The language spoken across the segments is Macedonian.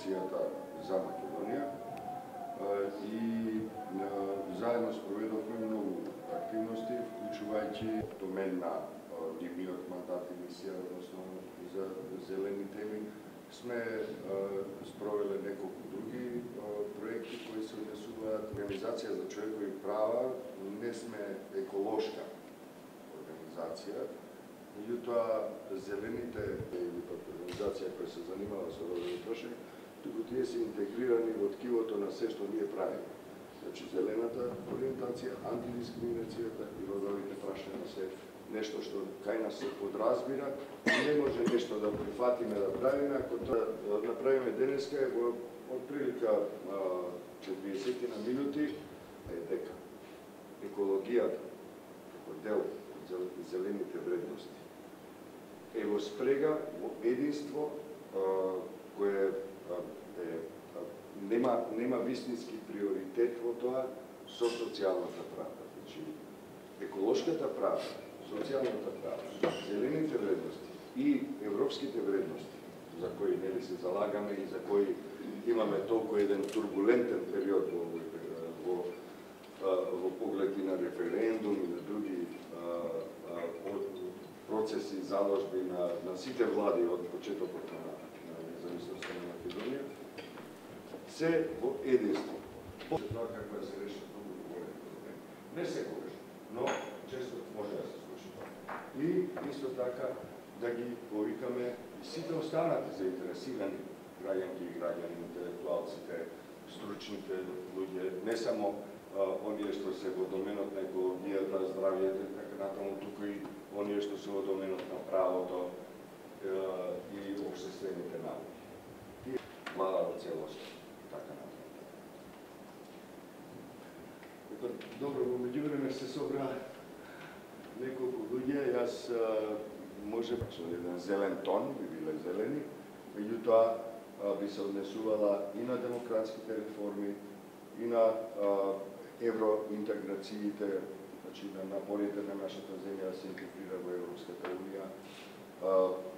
делегацијата за Македонија и заедно спроведовме многу активности, вклучувајќи домен на нивниот мандат и мисија, односно за зелени теми. Сме спровеле неколку други проекти кои се однесуваат. Организација за човекови права не сме еколошка организација, меѓутоа зелените или организација која се занимава со родови трошење, туку тие се интегрирани во ткивото на се што ние правиме. Значи, зелената ориентација, антидискриминацијата и родовите прашања се нешто што кај нас се подразбира и не може нешто да прифатиме да правиме, ако тоа да направиме денеска е во отприлика 40 на минути е дека екологијата како дел од зелените вредности е во спрега, во единство кое нема вистински приоритет во тоа со социјалната правда. Значи, еколошката правда, социјалната правда, зелените вредности и европските вредности, за кои нели се залагаме и за кои имаме толку еден турбулентен период во поглед и на референдум и на други процеси и заложби на сите влади од почетокот на независноста на Македонија, се во единство. Тоа како да се решат многу големи проблеми. Не секогаш, но често може да се случи тоа. И исто така да ги повикаме и сите останати заинтересирани граѓанки и граѓани, интелектуалците, стручните луѓе, не само оние што се во доменот на екологијата, здравјето и така натаму, туку и оние што се во доменот на правото и општествените науки. И влада во целост, така натаму. Добро, во меѓувреме се собра неколку луѓе, јас може со еден зелен тон, би биле зелени, меѓутоа би се однесувала и на демократските реформи, и на евроинтеграциите, значи на напорите на нашата земја да се интегрира во Европската унија,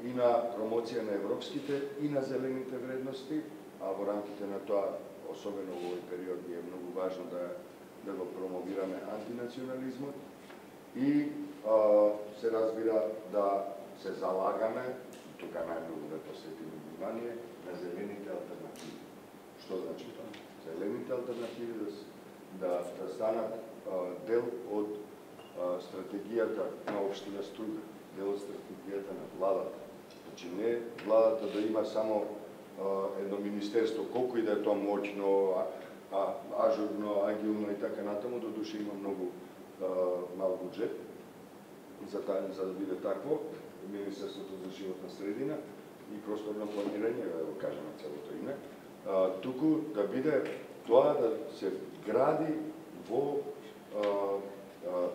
и на промоција на европските и на зелените вредности, а во рамките на тоа, особено во овој период, е многу важно да го промовираме антинационализмот и се разбира да се залагаме, тука најмногу да посветиме внимание, на зелените алтернативи. Што значи тоа? Зелените алтернативи да станат дел од стратегијата на општина Струга, дел од стратегијата на владата. Значи не владата да има само едно министерство, колку и да е тоа моќно, ажурно, агилно и така натаму, додуше има многу мал буџет за да биде такво, Министерството за животна средина и просторно планирање, да го кажеме целото име, туку да биде тоа да се гради во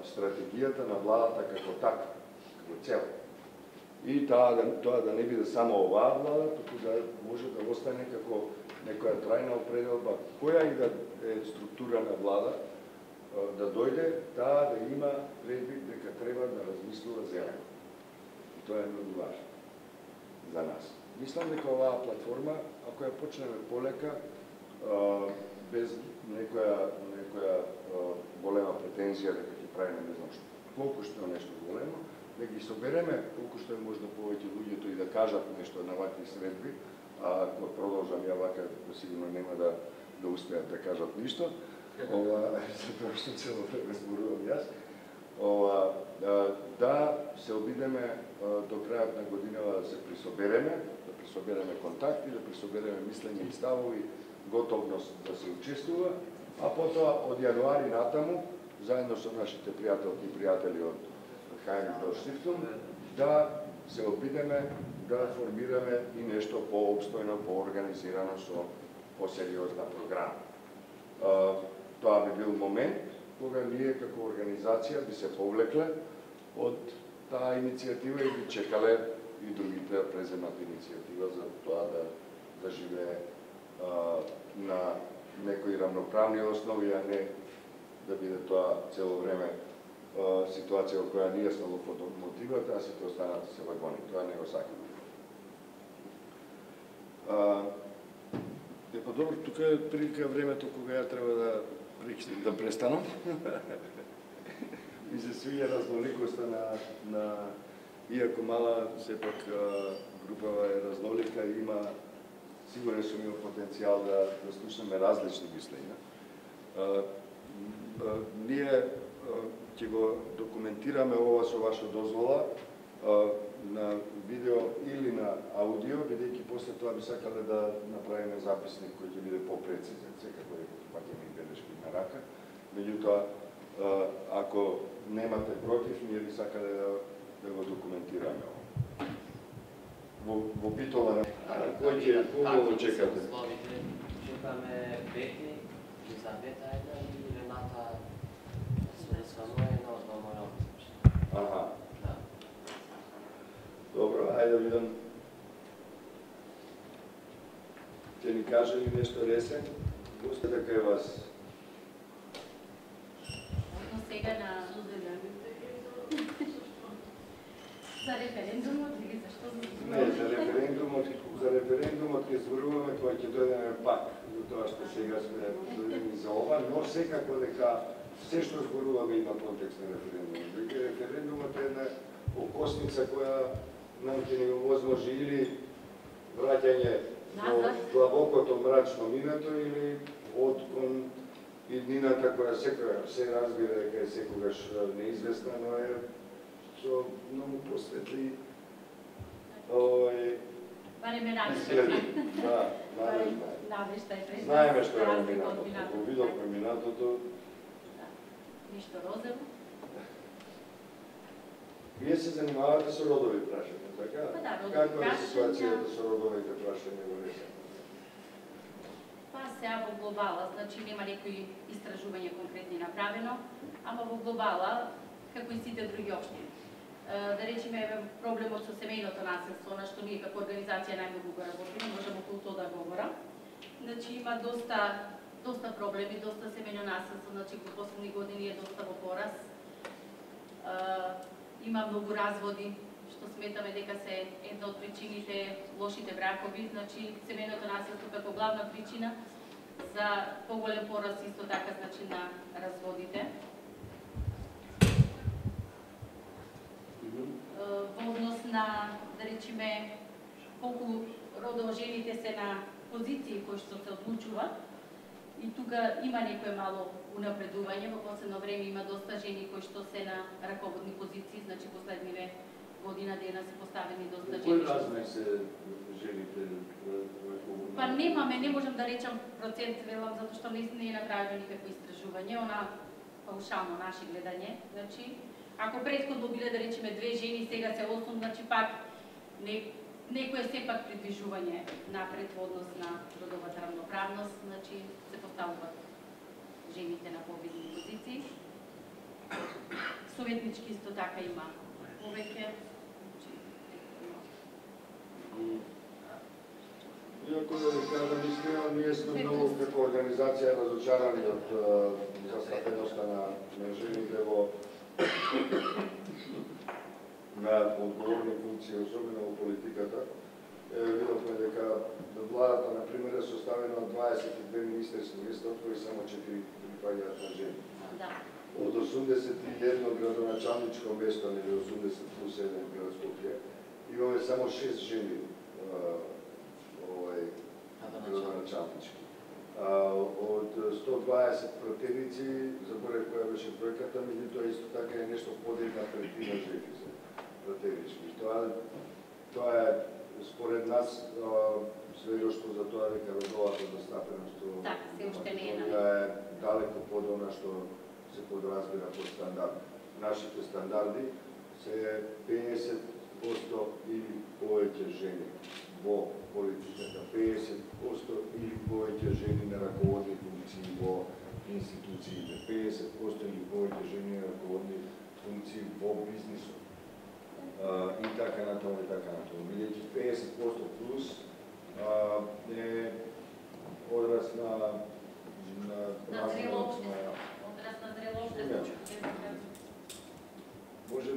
стратегијата на владата како така, како цел. И тоа да не биде само оваа влада, туку да може да остане како некоја трајна определба, која и да е структура на влада, да дојде, да има предвид дека треба да размислува зелено. И тоа е многу важно за нас. Мислам дека оваа платформа, ако ја почнеме полека, без некоја голема претензија дека ќе правиме не знам што, колку што е нешто големо, да ги собереме колку што е можда повеќе луѓето и да кажат нешто на вакви средби, а ако продолжам ја вака, сигурно нема да успеат да кажат ништо, за тоа што цело време зборувам јас, да се обидеме до крајот на годинава да се присобереме контакти, да присобереме мислење и ставови, готовност да се учествува, а потоа од јануари натаму, заедно со нашите пријателки и пријатели од Хајнрих Бел Штифтунг, да се обидеме да формираме и нешто пообстојно, поорганизирано со посериозна програма. Тоа би бил момент кога ние како организација би се повлекле од таа иницијатива и би чекале и другите да преземат иницијатива за тоа да живее на некои равноправни основи, а не да биде тоа цело време ситуација во која ние сме во мотивата, а сите останати се вагони. Тоа не го сакаме. добро, тука е прилика времето кога ја треба да престанам. Ми се свиѓа разноликоста на иако мала, сепак групава е разнолика и има, сигурен сум, има потенцијал да слушнеме различни мислења. Ние ќе го документираме ова со ваша дозвола на видео или на аудио, бидејќи после тоа би сакале да направиме записник кој ќе биде попрецизен, секако е пакеме и белешки на рака. Меѓутоа, ако немате против, ние би сакале да го документираме ова. Во битола на кој ќе го чекате? Чекаме Бетни, Елизавета една и Рената Сваноено од Домојот. Аха. Добро, ајде да видам. Ќе ни каже ли нешто Ресе? Пусте дека е вас. Одно сега на... За референдумот или зашто? Не, за референдумот ќе зборуваме кога ќе дојдеме пак до тоа што сега сме дојдени за ова, но секако дека се што зборуваме има контекст на референдумот. Дека референдумот е една окосница која нам ќе ни овозможи или враќање во длабокото мрачно минато или од кон иднината која се разбира дека е секогаш неизвестна, но е со многу посветли барем е надежда. Да, надежда е пред нас. Знаеме што е минатото, го видовме минатото. Ништо розово. Вие се занимавате со родови прашања, така? Па да, родови Каква е прашања. ситуацијата со родовите прашања во Ресе? Па сега во глобала, значи нема некои истражување конкретни направено, ама во глобала, како и сите други општини. Да речеме, проблемот со семејното насилство, на што ние како организација најмногу го работиме, можеме околу тоа да говорам. Значи има доста проблеми, доста семејно насилство, значи во последни години е доста во порас. Има многу разводи, што сметаме дека се една од причините лошите бракови, значи семејното насилство како главна причина за поголем порас исто така значи на разводите. Во однос на, да речеме, колку родово жените се на позиции кои што се одлучуваат, и тука има некое мало унапредување, во последно време има доста жени кои што се на раководни позиции, значи последниве година дена се поставени доста жени. Кој размер се жените раководни? Па немаме, не можам да речам процент, велам, затоа што не е направено никакво истражување, она паушално наше гледање, значи ако претходно биле да речеме 2 жени, сега се 8, значи пак некое сепак придвижување напред во однос на родовата равноправност, значи се поставуваат жените на победни позиции. Советнички исто така има повеќе. Иако да ви кажам искрено, ние сме многу како организација разочарани од застапеноста на жените во на одговорни функции, особено во политиката. Видовме дека владата, например, е составена од 22 министерски места, од кои само 4 припаѓаат на жени. Од 81 градоначалничко место, или 80 плюс 1 град Скопје, имаме само 6 жени градоначалнички. Од 120 пратеници, заборев која беше бројката, меѓутоа исто така е нешто под 1/3 жени се пратенички. Тоа е според нас сведоштво за тоа дека родовата застапеност е далеко под она што се подразбира под стандард. Нашите стандарди се 50% или повеќе жени во политиката, 50% или повеќе жени на раководни функции во институциите, 50% или повеќе жени на раководни функции во бизнисот. И така натаму, и така натаму. Бидејќи 50% плюс е одраз на зрело општество. Одраз на зрело општество. Може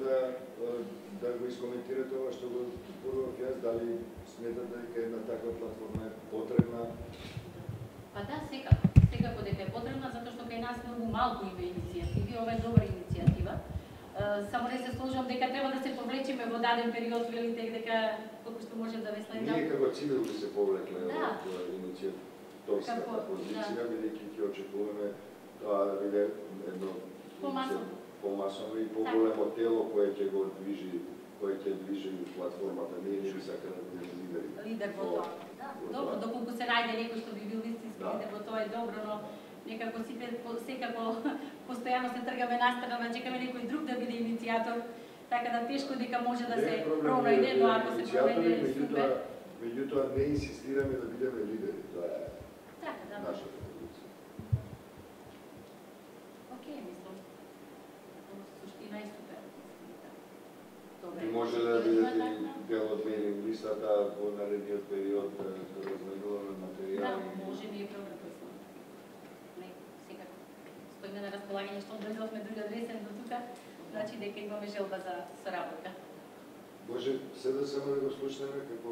да го искоментирате ова што го зборував јас, дали сметате дека една таква платформа е потребна? малку има иницијативи, ова е добра иницијатива. Само не се сложувам дека треба да се повлечеме во даден период, велите дека колку што можем да ве следам. Ние како цивил би се повлекле Да. од иницијаторската Како- позиција, бидејќи ќе очекуваме тоа да биде едно помасово и поголемо тело кое ќе го движи, кое ќе движи платформата. Ние не би сакале да бидеме лидери. Лидер во тоа. Да. Добро, доколку се најде некој што би бил истински лидер во тоа е добро, но некако сите секако постојано се тргаме настрана да чекаме некој друг да биде иницијатор, така да тешко дека може да се пронајде, но ако се пронајде супер. Меѓутоа не инсистираме да бидеме лидери, тоа е Така, да. нашата позиција. Океј, мислам. Суштина е супер. Добре. И може да бидете дел од мејлинг листата во наредниот период да разменуваме Да, материјали. може ми е преопресно. Не, секако. Стоиме на располагање што дојдовме друга дресен до тука, значи дека имаме желба за соработка. Може се да само да го слушнеме како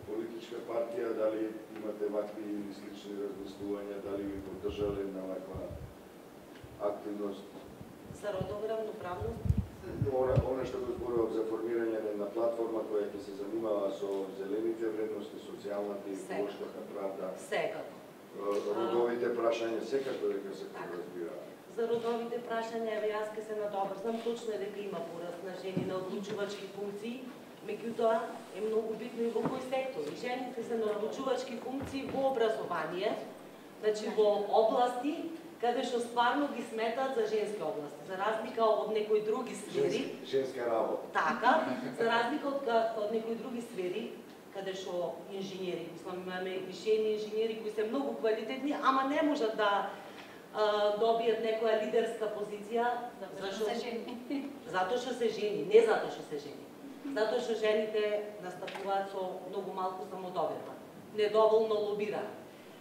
политичка партија, дали имате вакви или слични размислувања, дали ви поддржале на ваква активност? За родова равноправност? Она што го зборував за формирање на платформа која ќе се занимава со зелените вредности, социјалната и еколошката правда, Секако. родовите прашања, секако дека се разбира. За родовите прашања, еве јас ке се надобрзам, точно е дека има пораст на жени на одлучувачки функции, меѓутоа е многу битно и во кој сектор. Жените се на одлучувачки функции во образование, значи во области каде што стварно ги сметаат за женски области, за разлика од некои други сфери. Женска работа. Така, за разлика од некои други сфери, каде што инженери, мислам, имаме и жени инженери кои се многу квалитетни, ама не можат да добијат некоја лидерска позиција, Зашто се жени? затоа што се жени, не затоа што се жени. Затоа што жените настапуваат со многу малку самодоверба, недоволно лобираат.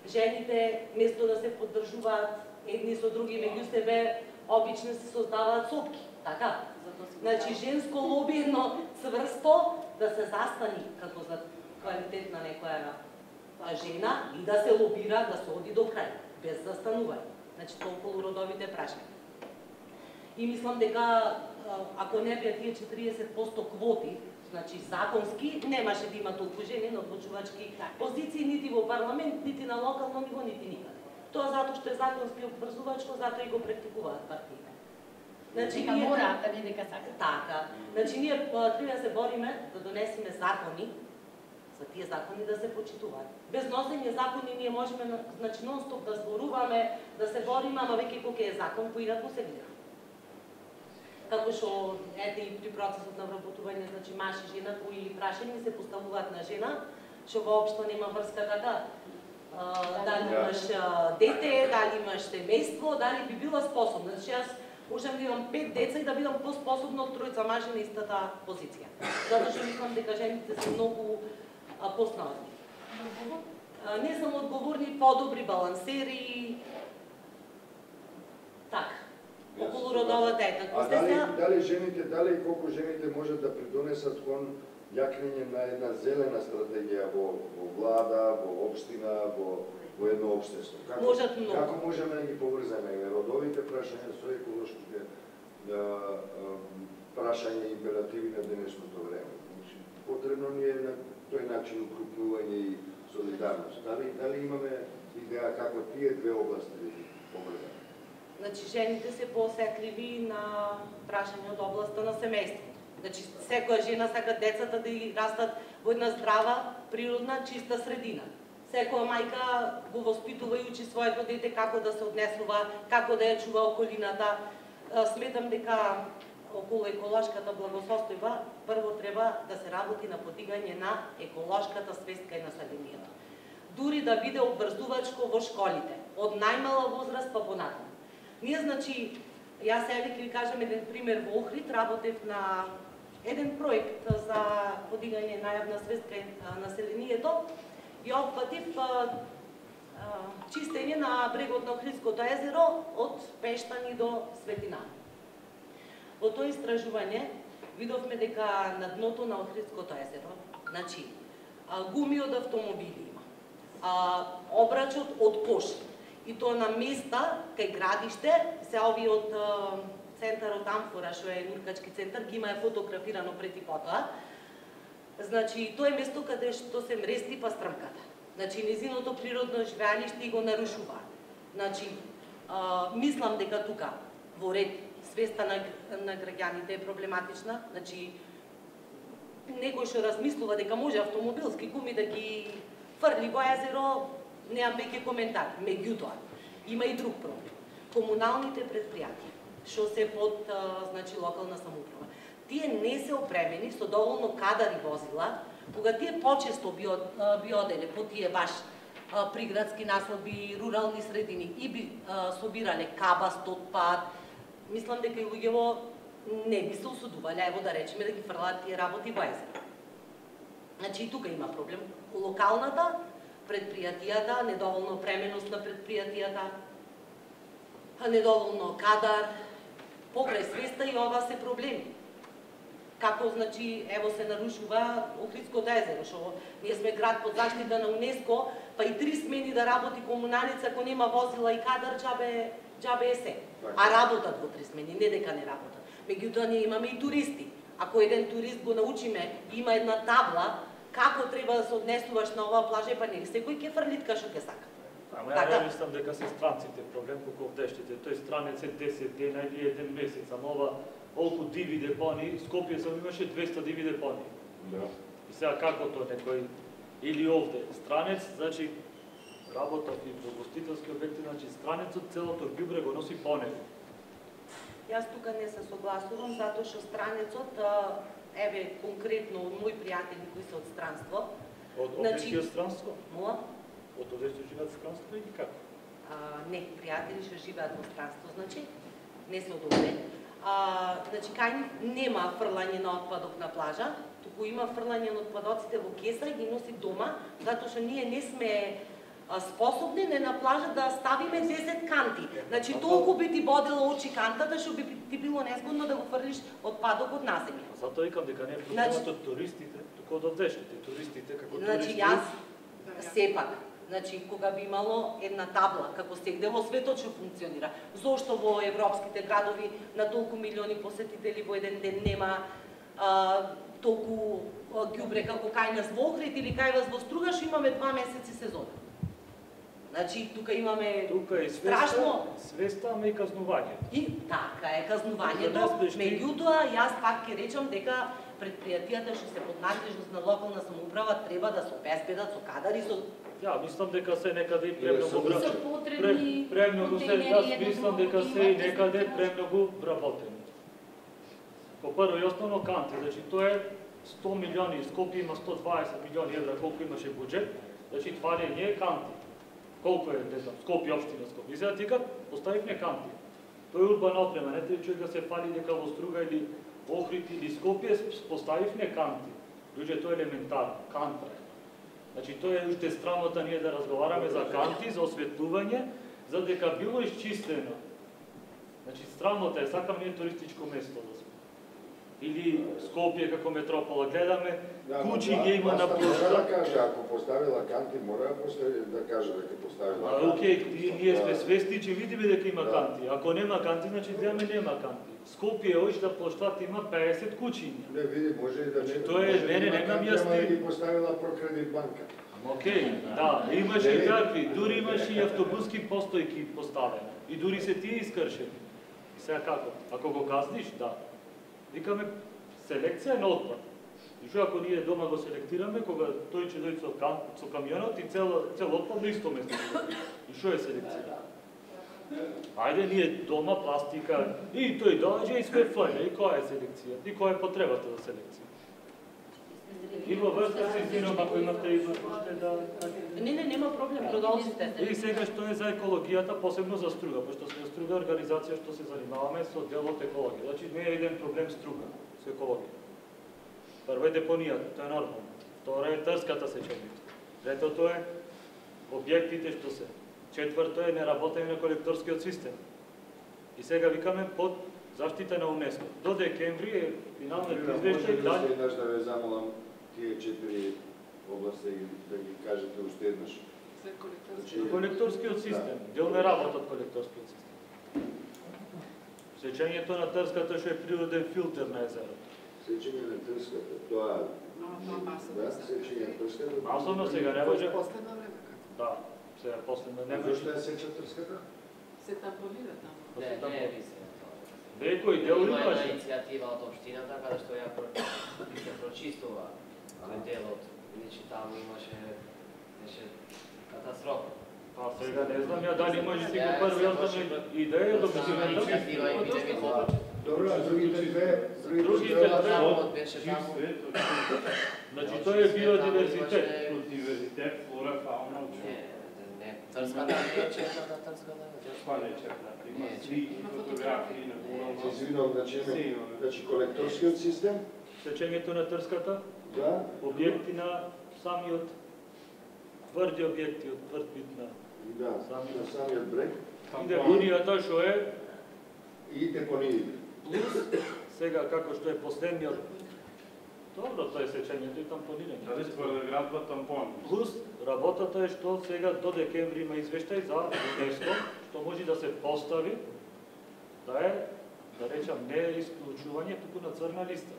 Жените, место да се поддржуваат едни со други меѓу себе, обично се создаваат сопки, така? Значи, женско лоби едно цврсто да се застани како за квалитет на некоја жена и да се лобира, да се оди до крај, без застанување. Значи, толку родовите прашања. И мислам дека, ако не беа тие 40% квоти, значи законски, немаше да има толку жени на одлучувачки позиции, нити во парламент, нити на локално ниво, нити никаде. Тоа затоа што е законски обврзувачко, затоа и го практикуваат партиите. Значи, Дека мораат да не дека сакат. Така. Значи, ние треба да се бориме да донесеме закони, за тие закони да се почитуваат. Без носење закони ние можеме, значи, нон-стоп да зборуваме, да се бориме, ама веќе кога е закон, поинаку се гледа. Како што, ете и при процесот на вработување, значи, маж и жена, кои прашања се поставуваат на жена, што воопшто нема врска така. Дали имаш дете, дали имаш семејство, дали би била способна. Значи, јас можам да имам 5 деца и да бидам поспособна од тројца мажи на истата позиција. Затоа што мислам дека жените се многу поснални. Не само одговорни, подобри балансери. Така. Околу родовата етика. А дали и колку жените можат да придонесат кон јакнење на една зелена стратегија во влада, во општина, во едно општество? Можат многу. Како можеме да ги поврзаме родовите прашања со еколошките прашања и императиви на денешното време? Потребно ни е на тој начин укрупнување и солидарност. Дали имаме идеја како тие две области да ги поврзаме? Значи, жените се поосетливи на прашања од областа на семејството. Значи, секоја жена сака децата да ги растат во една здрава, природна, чиста средина. Секоја мајка го воспитува и учи своето дете како да се однесува, како да ја чува околината. Сметам дека околу еколошката благосостојба прво треба да се работи на подигање на еколошката свест кај населението. Дури да биде обврзувачко во школите, од најмала возраст па понатаму. Ние, значи, јас сега ќе ви кажам еден пример во Охрид, работев на еден проект за подигање најавна свест кај населението и опфатив чистење на брегот на Охридското езеро од Пештани до Светина. Во тоа истражување видовме дека на дното на Охридското езеро, значи, гуми од автомобили има, обрачот од коши и тоа на места кај градиште, се овие од центарот Амфора, што е нуркачки центар, ги има фотографирано пред и потоа. Значи, тоа е место каде што се мрести па стрмката. Значи, незиното природно живеалиште го нарушува. Значи, мислам дека тука, во ред, свеста на граѓаните е проблематична. Значи, некој што размислува дека може автомобилски гуми да ги фрли во езеро, немам веќе коментар. Меѓутоа, има и друг проблем. Комуналните предпријатија, што се под значи, локална самоуправа, тие не се опремени со доволно кадари возила, кога тие почесто би оделе по тие баш приградски населби, рурални средини и би собирале кабаст отпад, мислам дека и луѓево не би се осудувале, ево да речеме, да ги фрлаат тие работи во езеро. Значи и тука има проблем. Локалната, предпријатијата, недоволно опременост на предпријатијата, недоволно кадар, покрај свеста и ова се проблеми. Како, значи, ево се нарушува Охридското езеро, што ние сме град под заштита на УНЕСКО, па и 3 смени да работи комуналица, ако нема возила и кадар, џабе е се. А работат во 3 смени, не дека не работат. Меѓутоа, ние имаме и туристи. Ако еден турист го научиме, има една табла, како треба да се однесуваш на оваа плажа, па нели секој ќе фрли така што ќе сака. Ама ја мислам дека се странците проблем колку овдештите. Тој странец е 10 дена или 1 месец, ама ова колку диви депони, Скопје само имаше 200 диви депони. Да. И сега како тоа некој или овде странец, значи работат и во гостителски обекти, значи странецот целото ѓубре го носи по него. Јас тука не се согласувам, затоа што странецот, еве конкретно од мои пријатели кои се од странство. Од овдешкиот странство? Мола? Од овде што живеат во странство или како? Не, пријатели што живеат во странство, значи, не се од овде. Значи, кај нив нема фрлање на отпадок на плажа, туку има фрлање на отпадоците во кеса и ги носи дома, затоа што ние не сме способни на плажа да ставиме 10 канти. Значи, толку би ти бодела очи кантата, што би ти било незгодно да го фрлиш отпадокот на земја. Затоа викам дека не е проблемот од туристите, туку од овдешките. Туристите како туристи... Значи, јас сепак, значи, кога би имало една табла, како сегде во светот што функционира, зошто во европските градови на толку милиони посетители во еден ден нема толку ѓубре како кај нас во Охрид или кај вас во Струга, што имаме 2 месеци сезона. Значи, тука имаме страшно... Свеста, ама и казнување. И така е казнувањето, меѓутоа, јас пак ќе речам дека предпријатијата што се под надлежност на локална самоуправа треба да се обезбедат со кадари, со... Ја, мислам дека се некаде и премногу Се потребни премногу се, јас мислам дека се и некаде премногу вработени. По прво и основно канти, значи тоа е 100 милиони, Скопје има 120 милиони евра, колку имаше буџет, значи това не е канти. Колку е, не знам, Скопје, општина Скопје. И сега тика поставивме канти. Тоа е урбана опрема, не треба човек да се фали дека во Струга или Охрид или Скопје поставивме канти. Луѓе, тоа е елементарно, канта е. Значи, тоа е уште странota ние да разговараме за канти, за осветлување, за дека било исчистено. Значи, странota е, сакам ние туристичко место да сме. Или Скопје како метропола, гледаме, куќи ги има на площад. Мора да каже, ако поставила канти, мора да каже дека поставила канти. Океј, ние сме свести, че видиме дека има канти. Ако нема канти, значи гледаме нема канти. Скопје ојшта площад има 50 куќи. Не, види, може и да не. Тоа е, немам јасни. Ама ги поставила прокредит банка. Океј, да, имаше и такви, дури имаше и автобуски постојки поставени. И дури се тие искршени. И сега како? Ако го казниш, да. Викаме селекција на отпад. И што ако ние дома го селектираме, кога тој ќе дојде со камионот и цел отпад на исто место. И што е селекција? Ајде ние дома пластика, и тој доаѓа и све флајне, и која е селекција, и која е потребата за селекција. И во врска се извинувам ако имате и уште да... Не, нема проблем, продолжите. И сега што е за екологијата, посебно за Струга, пошто сме Струга организација што се занимаваме со дел од екологија. Значи не е еден проблем Струга со екологија. Прво е депонијата, тоа е нормално. Второ е трската сеченица. Третото е објектите што се. Четврто е неработење на колекторскиот систем. И сега викаме под заштита на УНЕСКО. До декември е финалното извеште и дали... Може да ве замолам тие 4 области да ги кажете уште еднаш. Колекторскиот систем, дел не работат колекторскиот систем. Сечењето на трската што е природен филтер на езерото. Сечење на трската, тоа... Да, сечење на трската... Масовно сега не може... Последно време како? Да, сега последно не може... Зошто ја сечат трската? Се тампонира таму. Не, не е висе. Некој дел Има една имаше. иницијатива од општината каде што ја се прочистува делот. Значи таму имаше катастрофа. А сега не знам ја дали може си го први основна идеја да би иницијатива епидемија. Добро, а другите две... Другите Работ беше таму. Значи тој е биодиверзитет. Диверзитет, флора, фауна, Не, трската не е четната, трската не е това не е четната. Има слики, фотографии на Се извинувам, значи колекторскиот систем, Сечењето на трската, да, објекти на самиот тврди објекти од тврд вид на да, на самиот брег и депонијата што е и депониите. плюс сега како што е последниот. Добро, тоа е сечењето и тампонирање. Дали тврда градба тампон. Плюс работата е што сега до декември има извештај за ЮНЕСКО, што може да се постави да е, да речам, не е исклучување туку на црна листа.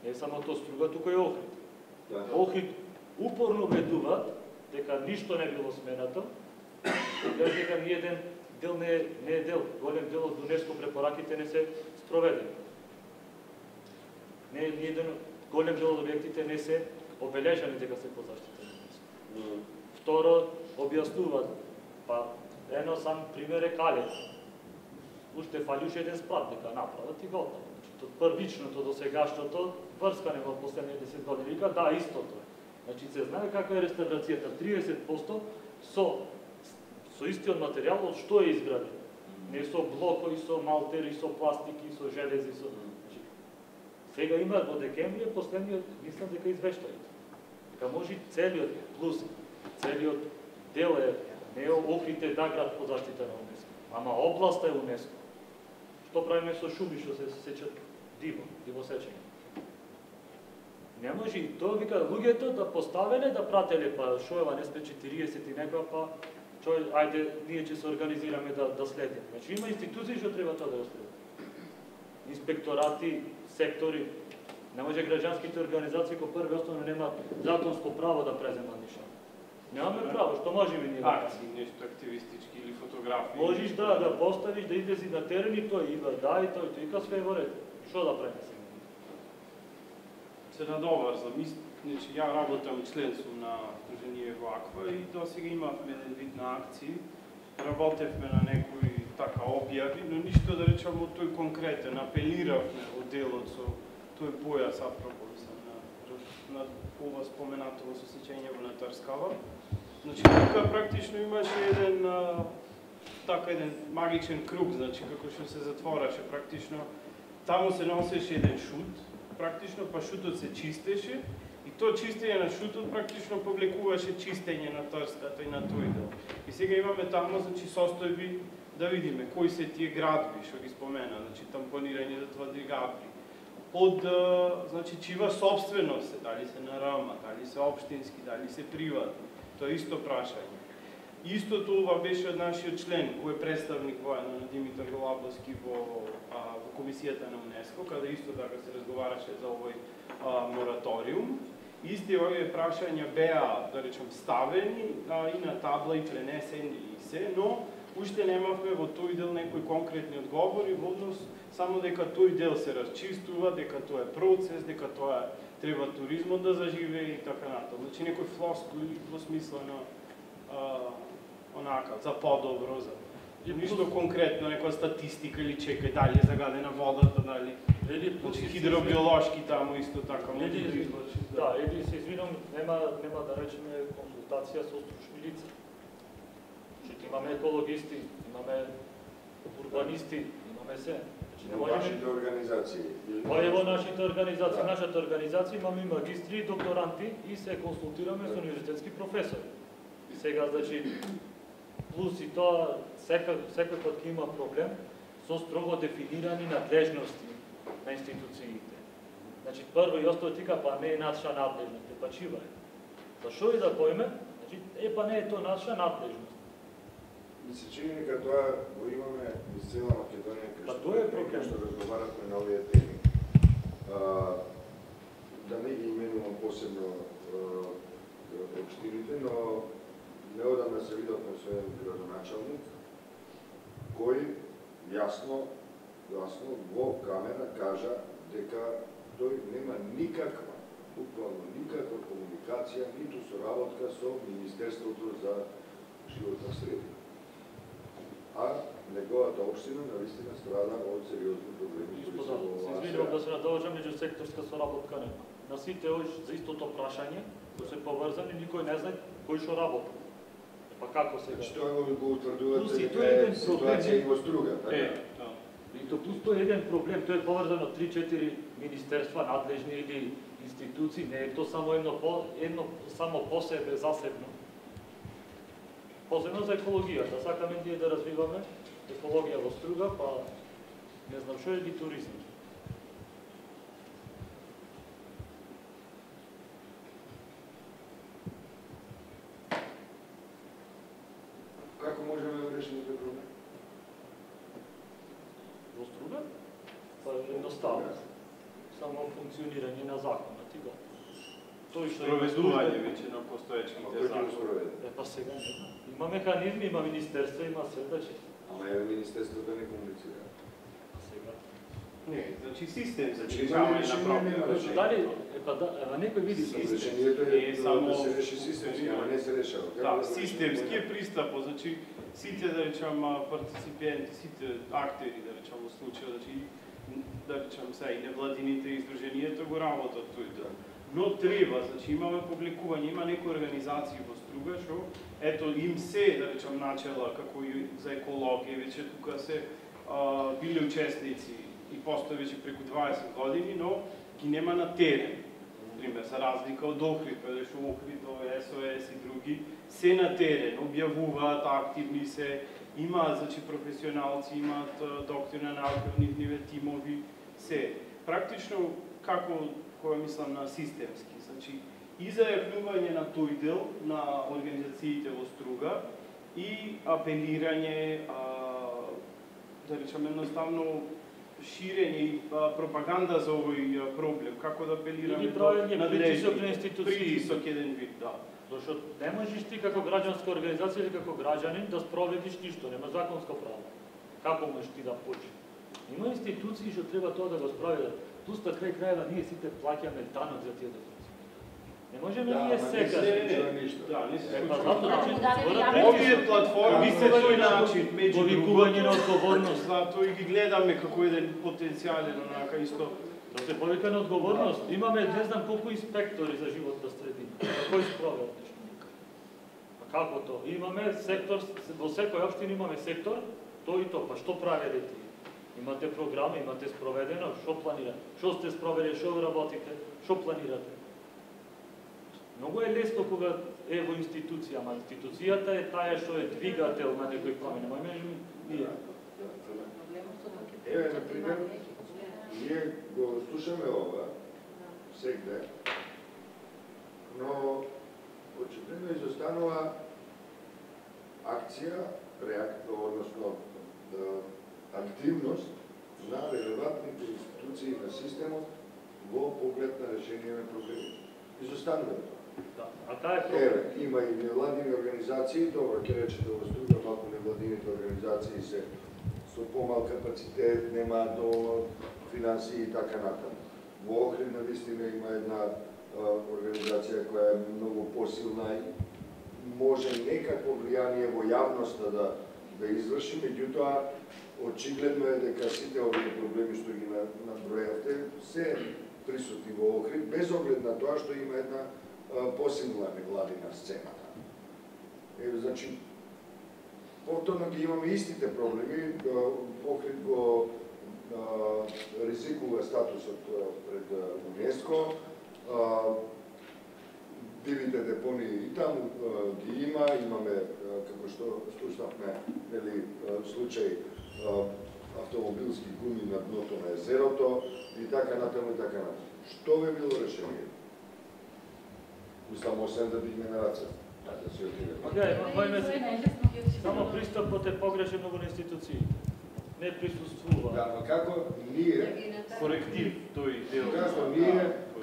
Не е само тоа Струга, туку е Охрид. Да. Охрид упорно убедуваат дека ништо не било сменато, дека ниеден дел не е дел, голем дел од ЮНЕСКО препораките не се спроведени. Ниеден голем дел од објектите не се обележани дека се под заштита на ЮНЕСКо. Второ, објаснуваат, па едно сам пример е Калец. Уште фалише еден спрат дека направат и готово. Од првичното до сегашното врскане во последните 10 години, вика да, истото е. Значи се знае каква е реставрацијата, 30% со истиот материјал од што е изграден. Не со блокови, со малтери, со пластики, со желези, со... Значи, сега има во декември последниот, мислам дека извештајот. Дека може целиот плюс, целиот дел е, не е Охрид да град под заштита на ЮНЕСКО, ама областа е ЮНЕСКО. Што правиме со шуми што се сечат диво сечење? Не може и тоа вика луѓето да поставеле, да прателе, па шо ева не сме 40 и некоја, па чој, ајде, ние ќе се организираме да следиме. Значи има институции што треба тоа да го следат. Инспекторати, сектори, не може граѓанските организации кои први основно нема законско право да преземат ништо. Немаме право, што можеме ние да Акции, нешто активистички или фотографии. можеш да поставиш, да излези на терен и тој има да и тој вика све во ред. Што да правиме сега? Се надовар за значи ја работам член сум на Сдружение Ваква и до сега имавме еден вид на акции. Работевме на некои така објави, но ништо да речам од тој конкретен. Апелиравме од делот со тој појас апропо на ова споменатово со сечењево на Трскава. Значи тука практично имаше еден еден магичен круг, значи како што се затвораше практично. Таму се носеше еден шут, практично па шутот се чистеше и тоа чистење на шутот практично повлекуваше чистење на Трската и на тој дел. И сега имаме таму значи состојби да видиме кои се тие градби што ги спомена, значи тампонирање за тврди градби. Под значи чива собственост, дали се на РМ, дали се општински, дали се приватни. Тоа е исто прашање. Истото ова беше од нашиот член, кој е представник воено на Димитар Голабовски во комисијата на ЮНЕСКО, каде исто така се разговараше за овој мораториум. Исти овие прашања беа, да речем, ставени и на табла и пренесени и се, но уште немавме во тој дел некои конкретни одговори во однос само дека тој дел се расчистува, дека тоа е процес, дека тоа треба туризмот да заживее и така натаму. Значи некој флоскули во смисла на онака, за подобро, за ништо конкретно, некоја статистика или чекај дали е загадена водата, дали значи хидробиолошки таму исто така може да изврши. Да, или се извинам, нема да речеме консултација со стручни лица. Значи имаме екологисти, имаме урбанисти, имаме се. Во вашите организации. Па е во нашите организации, нашата организација имаме и магистри и докторанти и се консултираме со универзитетски професори. Сега, значи, плюс и тоа, секој пат има проблем со строго дефинирани надлежности на институциите. Значи, прво и осто тика, па не е наша надлежност, па чива е. За шо и да поиме, Па не е тоа наша надлежност. Ми се чини дека тоа го имаме из цела Македонија, Па тоа е проблем. што разговараме на овие теми. Да не ги именувам посебно општините, но неодамна се видовме со еден градоначалник кој јасно во камера кажа дека тој нема никаква, буквално никаква комуникација, ниту соработка со Министерството за животна средина. А неговата општина навистина страда од сериозни проблеми кои се во Се извинувам да се надолжам, меѓусекторска соработка нема. На сите за истото прашање, кои се поврзани, никој не знае кој што работи. Па како сега? Значи тоа го утврдувате Плюс и дека тоа е е еден ситуација и во Струга, така? И то плюс тоа е еден проблем, тоа е поврзано 3-4 министерства, надлежни или институции, не е тоа само едно само по себе, засебно. Посебно за екологијата, сакаме ние да развиваме екологија во Струга, па не знам што е и туризм. Како можеме да решиме тој проблем? Во Струга? Па едноставно. Само функционирање на законот и го. Тој што има Проведување веќе на постоечките Кој ќе го закони. спроведе? Па сега не знам. Има механизми, има министерство, има се, значи. Ама еве Министерството не комуницира. Па сега. Не, значи систем за Значи, решавање на решение проблеми. нема Значи, дали, ема некој види Систем. Решението Не е е само да се реши системски, ама не се решава. Како Да, да се системски реши? е пристапот, значи сите да речам партиципенти, сите актери да речам во случајот, значи да речам сега и невладините издруженијата го работат тој дел. Но треба, значи имаме публикување, има некои организации во Струга што ето им се да речам начела како и за екологија, веќе тука се били учесници и постои веќе преку 20 години, но ги нема на терен. Например, за разлика од Охрид, каде што Охрид, СОС и други, се на терен, објавуваат, активни се, имаат, значи, професионалци, имаат доктори на наука, нивниве тимови, се. Практично, како, која мислам на системски, значи, и за јавнување на тој дел на организациите во Струга и апелирање, да речем, едноставно ширење и пропаганда за овој проблем, како да апелираме Или правење притисок на институции. Притисок еден вид, да. Зашто не можеш ти како граѓанска организација или како граѓанин да спроведиш ништо, нема законско право. Како можеш ти да почнеш? Има институции што треба тоа да го спроведат. Плюс на крај крајeva ние сите плаќаме данок за тие институции. Не можеме ние сега. Да, не се Па случува. затоа значи Овие платформи се тој начин, меѓу повикување на другото, одговорност. затоа и ги гледаме како еден потенцијален онака исто. Да се повика на одговорност. Имаме не знам колку инспектори за животна средина. Кој спроведат нешто? Па како то? Имаме сектор, во секој општина имаме сектор, тој и то. Па што правеле ти? Имате програма, имате спроведено, што планирате? Што сте спроведели, што работите, што планирате? Многу е лесно кога е во институција, ама институцијата е таа што е двигател на некој промени. Ама ние Еве, например, ние го слушаме ова сегде, но очигледно изостанува акција, односно активност на релевантните институции на системот во поглед на решение на проблемите. Изостанува тоа. да. А таа е проблем. Еве, има и невладини организации, добро, ќе речете во Струга, малку невладините организации се со помал капацитет, немаат доволно финансии и така натаму. Во Охрид навистина има една организација која е многу посилна и може некакво влијание во јавноста да изврши, меѓутоа очигледно е дека сите овие проблеми што ги набројавте се присутни во Охрид, без оглед на тоа што има една посилна невладина сцена. Значи, повторно ги имаме истите проблеми, Охрид го ризикува статусот пред УНЕСКО, дивите депонии и таму ги имаме, како што слушнавме, случај автомобилски гуми на дното на езерото и така натаму и така натаму. Што би било решение? Само освен да дигне на раце. да се отиде. Само пристапот е погрешен во институциите. Не присуствува. Да, но како ние, Коректив тој дел.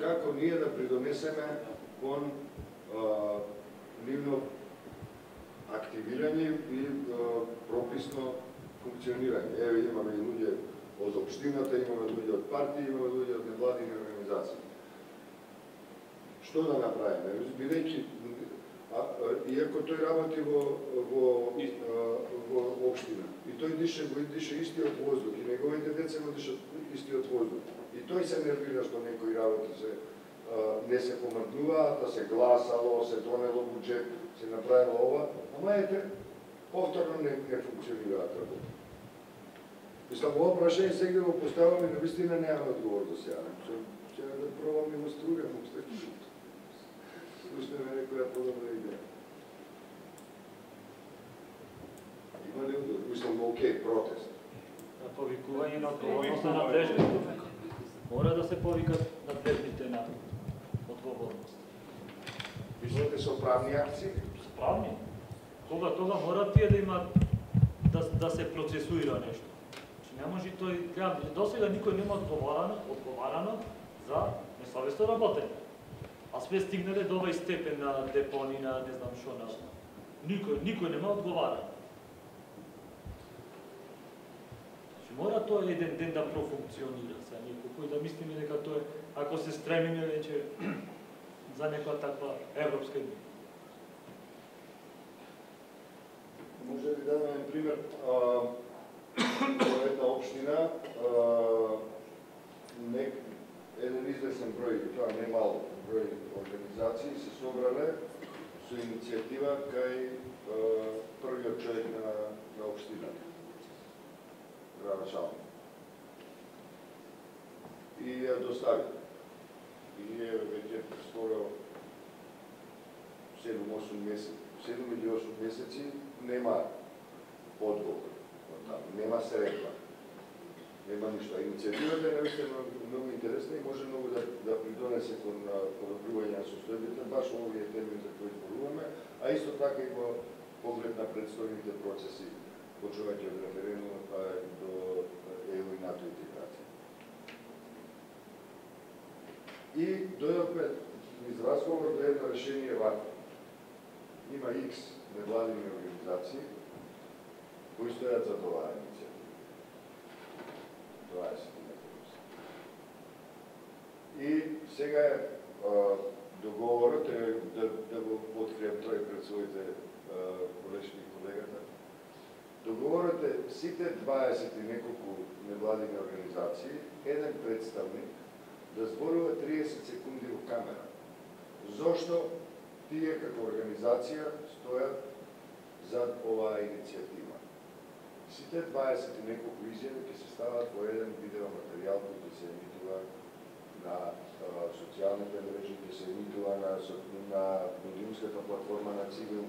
како ние да придонесеме кон нивно активирање и прописно функционирање. Еве имаме и луѓе од општината, имаме луѓе од партии, имаме луѓе од невладини организации. Што да направиме? Бидејќи, иако тој работи во општина, и тој дише истиот воздух, и неговите деца го дишат истиот воздух. И тој се нервира што некои работи не се помрднуваат, да се гласало, се донело буџет, се направило ова, ама ете, повторно не функционираат работи. Мислам, ова прашање сега го поставаме, на вистина немаме одговор до сега. Ќе да пробаме во струга, слушаме некоја подобна идеја. Има ли одговор? Мислам, окей, протест. На повикување на одговорност на надлежните. Мора да се повикат надлежните на одговорност. Мислите со правни акции? Правни. Тога мора тие да имат да се процесуира нешто. Не може тој, досега никој нема одговарано за несовесно работење. А сме стигнале до овај степен на депони, на не знам шо, на никој нема одговарано. Мора тоа еден ден да профункционира за некој, и да мислиме дека тоа, ако се стремиме веќе за некоја таква европска идеја. Може да дадем пример, во една општина, еден известен број, тоа не мал број организации се собрале со иницијатива кај првиот човек на општината. Градачално. И ја достави. И е веќе скоро 7 или 8 месеци нема одговор. Нема средства. Нема ништо. Иницијативата е наистина многу интересна и може многу да придонесе кон подобрување на состојбите, баш овие теми за кои зборуваме, а исто така и во поглед на предстојните процеси, почувајќи од референдумот па до ЕУ и НАТО интеграција. И дојдовме низ разговор до едно решение вако. Има X невладини организации кои стојат за оваа иницијатива. Това е ситуацијата. И сега е договорот да го открием тој пред своите колешни колегата. Договорот е сите 20 и неколку невладини организации, еден представник да зборува 30 секунди во камера. Зошто тие како организација стојат за оваа иницијатива? Сите 20 и неколку изјави ќе се стават во еден видеоматеријал кој ќе се емитува на социјалните мрежи, ќе се емитува на медиумската платформа на Цивил,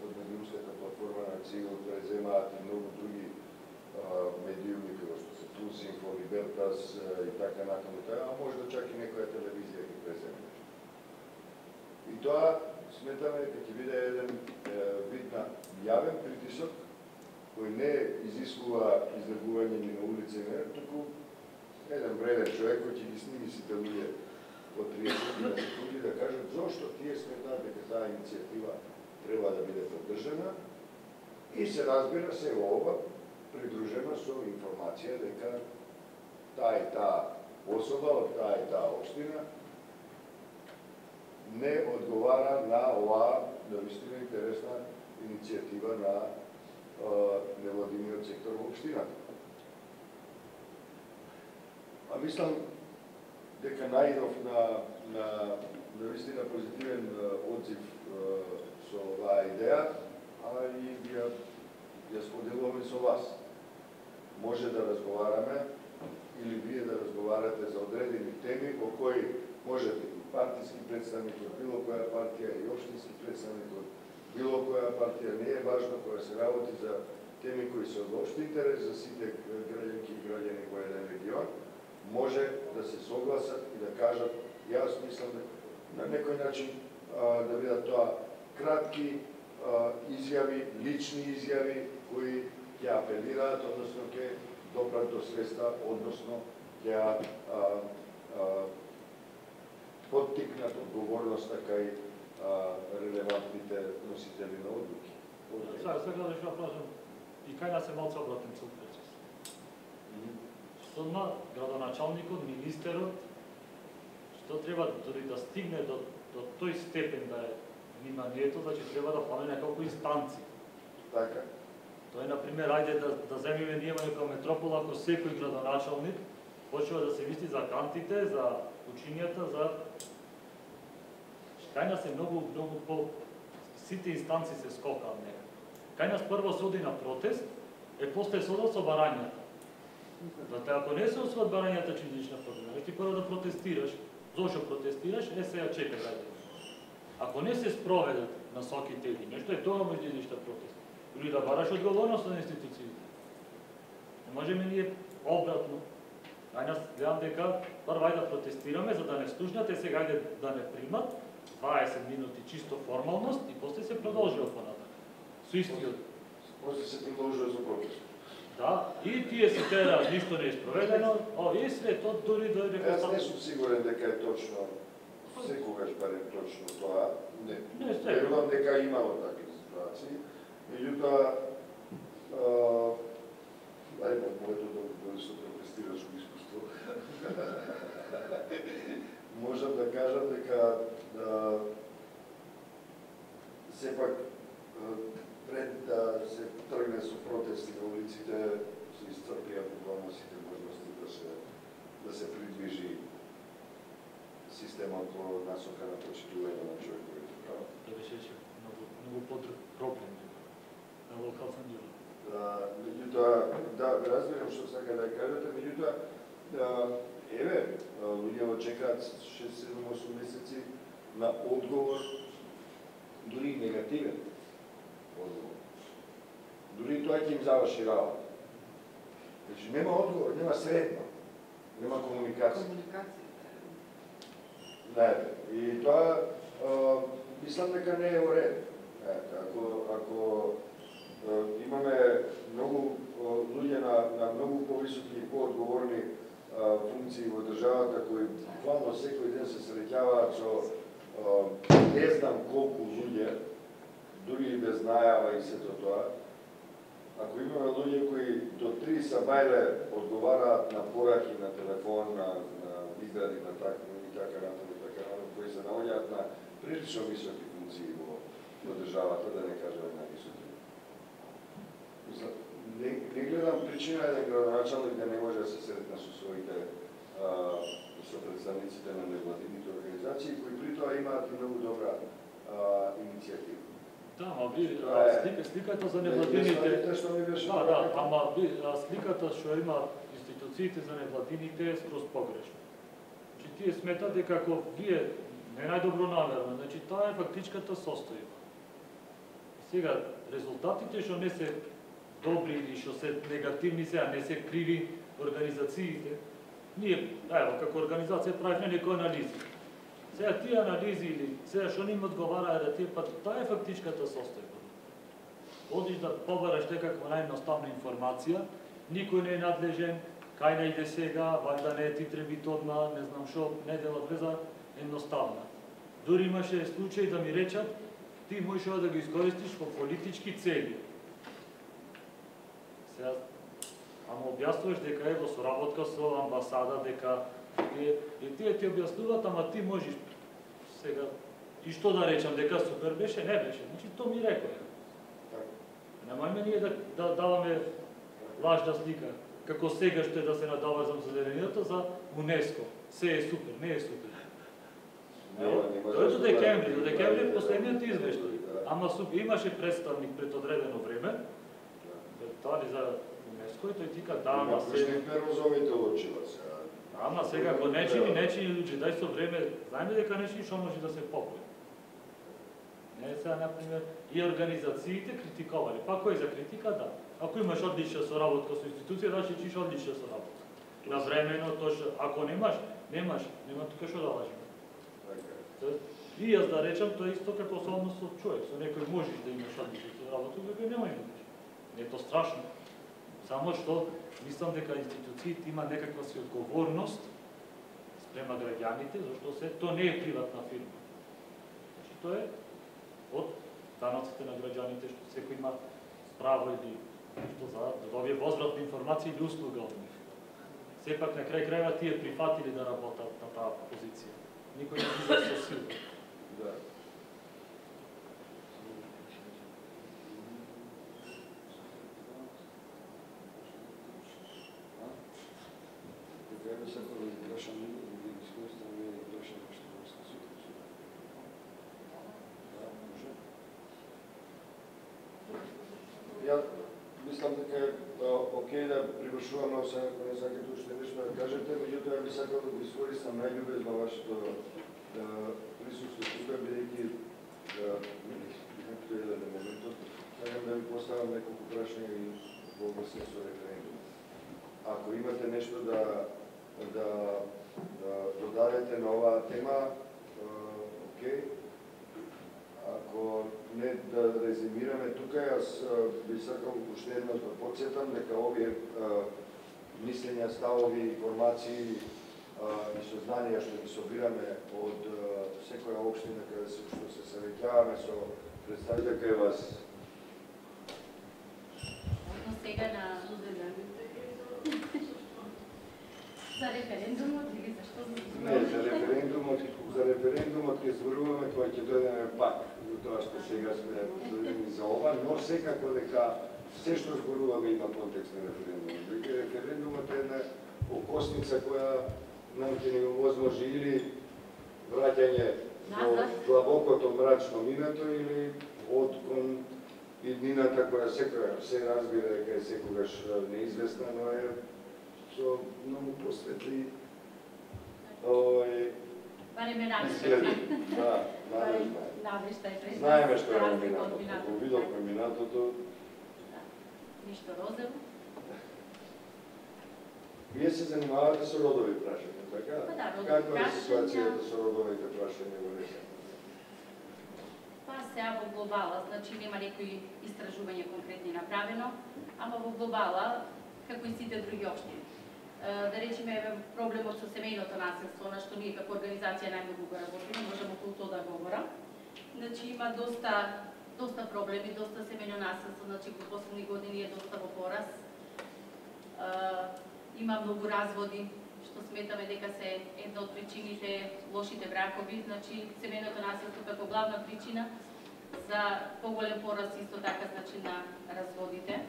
од медиумската платформа на Цивил преземаат и многу други медиуми, како што се Тулсинфо, Либертас и така натаму, а може да чак и некоја телевизија ќе преземе нешто. И тоа сметаме дека ќе биде еден вид на јавен притисок, кој не изискува излегување ни на улица, туку еден вреден човек кој ќе ги сними сите луѓе од 30 секунди да кажат зошто тие сметаат дека таа иницијатива треба да биде поддржана и се разбира се ова придружена со информација дека таа и таа особа од таа и таа општина не одговара на оваа навистина интересна иницијатива на невладиниот сектор во општината. А мислам дека најдов на навистина позитивен одзив со оваа идеја, а и ја споделуваме со вас. Може да разговараме или вие да разговарате за одредени теми во кои можете и партиски представник од било која партија и општински представник од било која партија, не е важно која се работи за теми кои се од општ интерес за сите граѓанки и граѓани во еден регион, може да се согласат и да кажат, јас мислам на некој начин да бидат тоа кратки изјави, лични изјави кои ќе апелираат, односно ќе допрат до свеста, односно ќе поттикнат одговорноста кај релевантните носители на одлуки. Сега да ќе прашам и кај нас е малку обратен цел процес. Што на градоначалникот, министерот, што треба дори да стигне до тој степен да е вниманието, значи треба да плане неколку инстанции. Така. Тоа е, например, ајде да земиме ние како метропола, ако секој градоначалник почува да се мисли за кантите, за учињата, за кај нас е многу по сите инстанции се скокаат некако. Кај нас прво се оди на протест, после се одат со барањата. Затоа ако не се освојат барањата чијлична проблема, ти прво да протестираш, зошто протестираш, сега чекај дајде. Ако не се спроведат насоките или нешто, тоа може да идиш протест. Или да бараш одговорност на институциите. Не можеме ние обратно. Кај нас гледам дека прво да протестираме, за да не слушнат, сега ајде да не примат, 20 минути чисто формалност и после се продолжува понатак. Со истиот. После се продолжува за протест. Да, и тие се тера, ништо не е спроведено, и свето дури дојде Јас не сум сигурен дека е точно, секогаш барем точно тоа. Не, верувам дека имало такви ситуации. Меѓутоа, ајде, моето да се протестирачко искуство, можам да кажам дека сепак пред да се тргне со протести на улиците, се исцрпија буквално сите можности да се придвижи системот во насока на почитување на човековите права. Да беше многу подруг проблем на локален ниво. Меѓутоа, да, разбирам што сака да кажете, меѓутоа, еве, луѓето чекаат 6-7-8 месеци на одговор, дури и негативен одговор. Дури тоа ќе им заврши работа. Значи, нема одговор, нема средно, нема комуникација. И тоа, мислам дека не е уред. Ако имаме многу луѓе на многу повисоки и поодговорни функции во државата, кои буквално секој ден се среќаваат со не знам колку луѓе, дури и без најава и сето тоа, ако имаме луѓе кои до 3 сабајле одговараат на пораки на телефон, на изгради на така натаму, кои се наоѓаат на прилично високи функции во државата, да не кажем највисоки. Не гледам причина еден градоначалник да не може да се сретне со своите со представниците на невладините организации, кои при тоа имаат и многу добра иницијатива. Да, ама сликата за невладините... Да, ама сликата што има институциите за невладините е скроз погрешна. Значи, тие сметат дека ако вие не најдобронамерно, значи тоа е фактичката состојба. Сега, резултатите што не се добри или што се негативни сега, не се криви организациите, ние, како организација правиме некои анализи. Сега тие анализи или сега што ним одговараа да тие, тоа е фактичката состојба. Одиш да побараш некаква наједноставна информација, никој не е надлежен, кај најде сега, вајда не ти требит одма, не знам што, не делат веза, едноставна. Дури имаше случај да ми речат, ти можеш да го искористиш во политички цели. Сега, ама објаснуваш дека е во соработка со амбасада, дека тие ти објаснуваат, ама ти можеш сега, и што да речам, дека супер беше, не беше. Значи, то ми рекоја. Немајме ние да даваме лажна слика, како сега ще да се надавазам за зеленината за УНЕСКО. Се е супер, не е супер. Тоа е до декември последниот извештај. Ама имаше представник пред одредено време, тоа ли за УНЕСКО, и тој тика, да, ама ама сега го нечини луѓе, дај со време, знаеме дека нечини што може да се поправи. Не, сега, например, и организациите критиковали. Па кој за критика, да. Ако имаш одлична соработка со институција, да ќе чиш одлична соработка. На времено, тоа што, ако немаш, нема тука што да лажиме. И јас да речам, тоа е исто како со однос со човек, со некој можеш да имаш однос со работа, како нема имаш. Не е тоа страшно. Само што мислам дека институциите има некаква си одговорност спрема граѓаните, зашто тоа не е приватна фирма. Значи тоа е од даноците на граѓаните, што секој има право или што за да добие возвратна информација или услуга од нив. Сепак на крај крајва тие прифатили да работат на таа позиција. Никој не ги со сила. Да. Ја би сакал да ги прашам искуство, не е прашам што во скасувам. Да, може. Ја мислам дека е окей да привршуваме, освен ако не сакате уште нешто да кажете, меѓутоа ја би сакал да го искористам најлюбезно вашето присуство тука, бидејќи некој еден моментот, сакам да ви поставам неколку прашања и во врска со референдум. Ако имате нешто да додадете на оваа тема, окей. Ако не да резимираме тука, јас би сакал уште еднаш да подсетам дека овие мислења, ставови, информации и сознанија што ги собираме од секоја општина каде што се саветјаваме со представители кај вас. Одно сега на за референдумот или зашто Не, за референдумот ќе зборуваме кога ќе дојдеме пак до тоа што сега сме дојдени за ова, но секако дека се што зборуваме има контекст на референдумот. Дека референдумот е една окосница која нам ќе ни овозможи или враќање во длабокото мрачно минато или од кон иднината која се разбира дека е секогаш неизвестна, но е со многу посветли барем е изгледи. Да, знаеме што е минатото. Го видовме минатото. Ништо розово. Вие се занимавате со родови прашања, така? Па да, родови Каква е прашања. ситуацијата со родовите прашања во РС? Па сега во глобала, значи нема некои истражување конкретни направено, ама во глобала, како и сите други општини. Да речеме проблемот со семејното насилство, на што ние како организација најмногу го работиме, можам околу тоа да говорам. Значи има доста проблеми, доста семејно насилство, значи во последни години е доста во порас. Има многу разводи, што сметаме дека се една од причините лошите бракови, значи семејното насилство како главна причина за поголем порас исто така значи на разводите.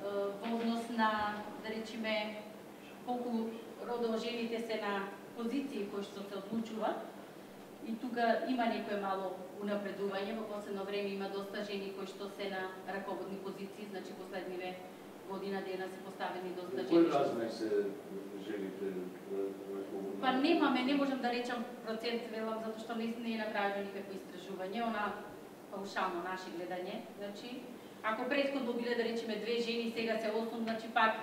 Во однос на, да речеме, колку родово жените се на позиции кои што се одлучуваат, и тука има некое мало унапредување, во последно време има доста жени кои што се на раководни позиции, значи последниве година дена се поставени доста жени. Кој размер се жените раководни? Па немаме, не можам да речам процент, велам, затоа што не е направено никакво истражување, она паушално наше гледање, значи ако претходно биле да речеме 2 жени, сега се 8, значи пак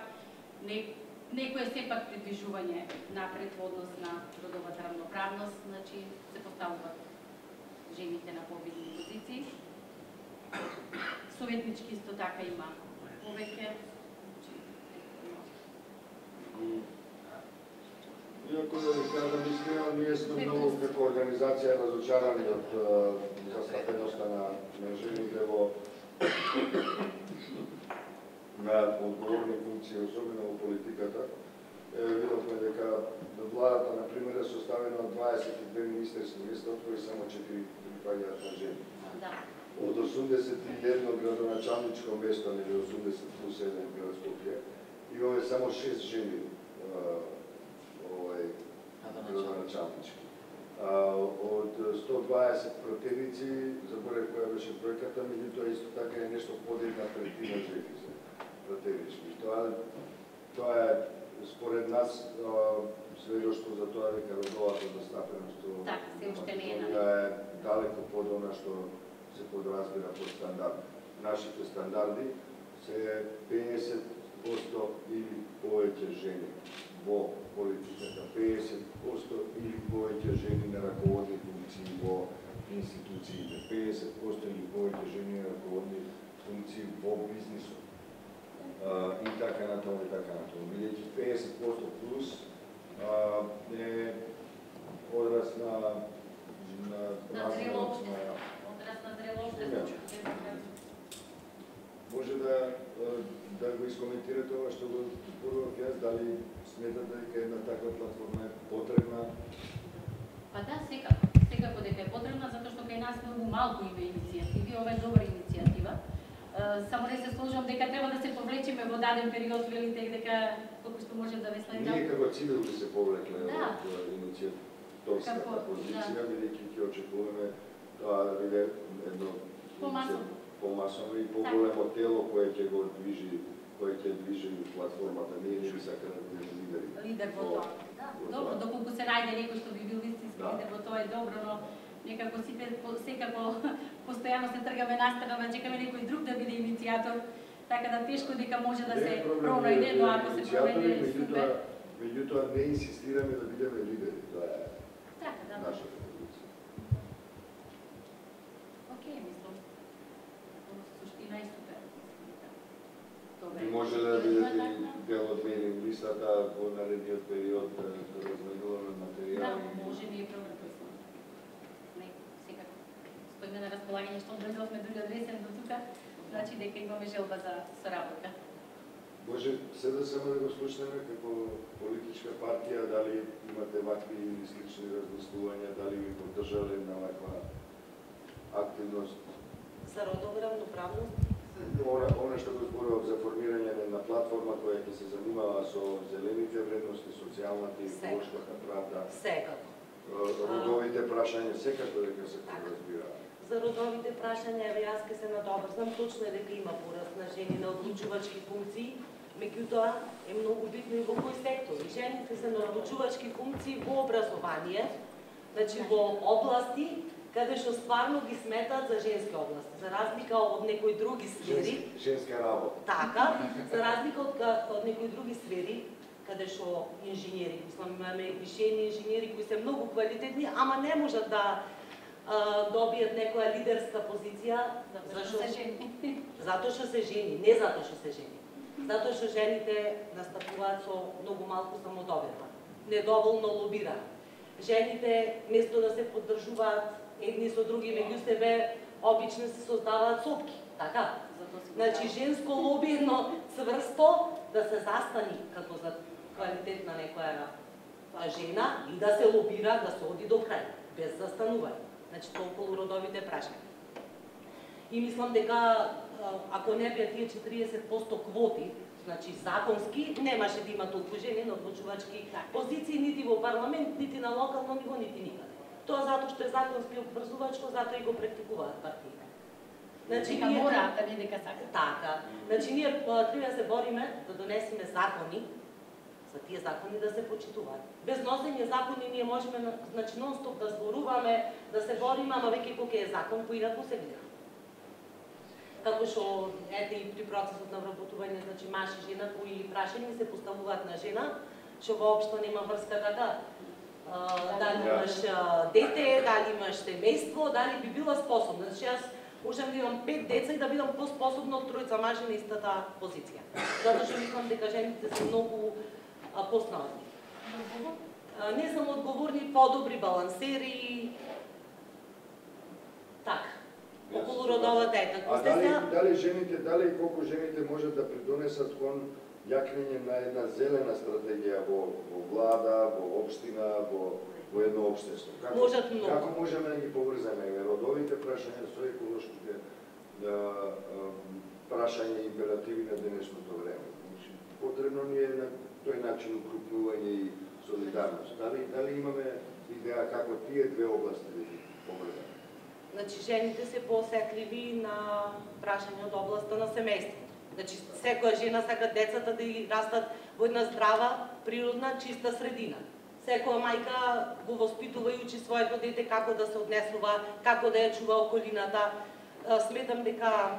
некое сепак придвижување напред во однос на родовата равноправност, значи се поставуваат жените на победни позиции. Советнички исто така има повеќе. Иако да ви кажам искрено, ние сме многу како организација разочарани од застапеноста на жените во на одговорни функции, особено во политиката. Видовме дека владата, например, е составена од 22 министерски места, од кои само 4 припаѓаат на жени. Од 81 градоначалничко место, или 80 плюс 1 град Скопје, имаме само 6 жени градоначалнички. Од 120 протерици, заборев која беше бројката, меѓутоа исто така е нешто под една третина жени се протерички. Тоа е според нас сведоштво за тоа дека родовата застапеност е далеко под она што се подразбира под стандард. Нашите стандарди се 50% или повеќе жени во политиката, 50% или повеќе жени на раководни функции во институциите, 50% или повеќе жени на раководни функции во бизнисот. И така натаму, и така натаму. Бидејќи 50% плюс е одраз на зрело општество. Одраз на зрело општество. Може да го искоментирате ова што го зборував јас, дали сметате дека една таква платформа е потребна? Па да, секако дека е потребна, затоа што кај нас многу малку има иницијативи, ова е добра иницијатива. Само не се сложам дека треба да се повлечеме во даден период, велите дека колку што можем да ве следам. Ние како цивил би се повлекле Да. од иницијаторската Како- позиција, да. бидејќи ќе очекуваме тоа да биде едно Помасовно. помасовно и поголемо тело кое ќе го движи, кое ќе движи платформата. Ние не би сакале да бидеме лидери. Лидер во тоа. Да, добро, доколку се најде некој што би бил вистински Да. лидер во тоа е добро, но некако сите секако постојано се тргаме настрана, чекаме некој друг да биде иницијатор, така да тешко дека може да се пронајде, но ако се пронајде супер. Меѓутоа не инсистираме да бидеме лидери. Тоа е Така, да. нашата позиција. Океј, мислам. Во суштина е супер. И може да бидете дел од мејлинг листата во наредниот период да разменуваме Да, материјали. може би е превртосно. Не, секако. Стоиме на располагање што дојдовме дури од Ресен до тука, значи дека имаме желба за соработка. Може седа само да го слушнеме како политичка партија, дали имате вакви или слични размислувања, дали ви поддржале на ваква активност. За родова равноправност. Она што го зборував за формирање на платформа која ќе се занимава со зелените вредности, социјалната и еколошката правда, Секако. родовите прашања, секако дека се разбираат. За родовите прашања, еве јас ке се надобрзам, точно е дека има пораст на жени на одлучувачки функции, меѓутоа е многу битно и во кој сектор. И жените се на одлучувачки функции во образование, значи во области каде што стварно ги сметаат за женски области, за разлика од некои други сфери. Женска работа. Така, за разлика од некои други сфери, каде што инженери, мислам, имаме вишени инженери кои се многу квалитетни, ама не можат да добијат некоја лидерска позиција, Затоа што се жени. затоа што се жени, не затоа што се жени. Затоа што жените настапуваат со многу малку самодоверба, недоволно лобираат. Жените, место да се поддржуваат едни со други меѓу себе, обично се создаваат сопки, така? Значи, женско лоби е едно цврсто да се застани како за квалитет на некоја жена и да се лобира, да се оди до крај, без застанување. Значи, околу родовите прашања. И мислам дека ако не беа тие 40% квоти, значи законски, немаше да има толку жени на одлучувачки позиции, нити во парламент, нити на локално ниво, нити никаде. Тоа затоа што е законски обврзувачко, затоа и го практикуваат партиите. Значи, Дека мораат да не дека сакат. Така. Значи, ние треба да се бориме да донесеме закони, за тие закони да се почитуваат. Без носење закони ние можеме, значи, нон-стоп да зборуваме, да се бориме, ама веќе кога е закон, поинаку се гледа. Како што, ете и при процесот на вработување, значи, маж и жена, кои прашања се поставуваат на жена, што воопшто нема врска така. Дали имаш дете, дали имаш семејство, дали би била способна. Значи, јас можам да имам 5 деца и да бидам поспособна од тројца мажи на истата позиција. Затоа што мислам дека жените се многу поснаодни. Не само одговорни, подобри балансери. Така. Околу родовата етакост. Дали и колку жените можат да придонесат кон јакнење на една зелена стратегија во влада, во општина, во едно општество? Како можеме да ги поврзаме родовите прашања со еколошките прашања и императиви на денешното време? Потребно ни е на тој начин укрупнување и солидарност. Дали имаме идеја како тие две области да ги поврзаме? Значи, жените се поосетливи на прашања од областа на семејството. Значи, секоја жена сака децата да ги растат во една здрава, природна, чиста средина. Секоја мајка го воспитува и учи своето дете како да се однесува, како да ја чува околината. Сметам дека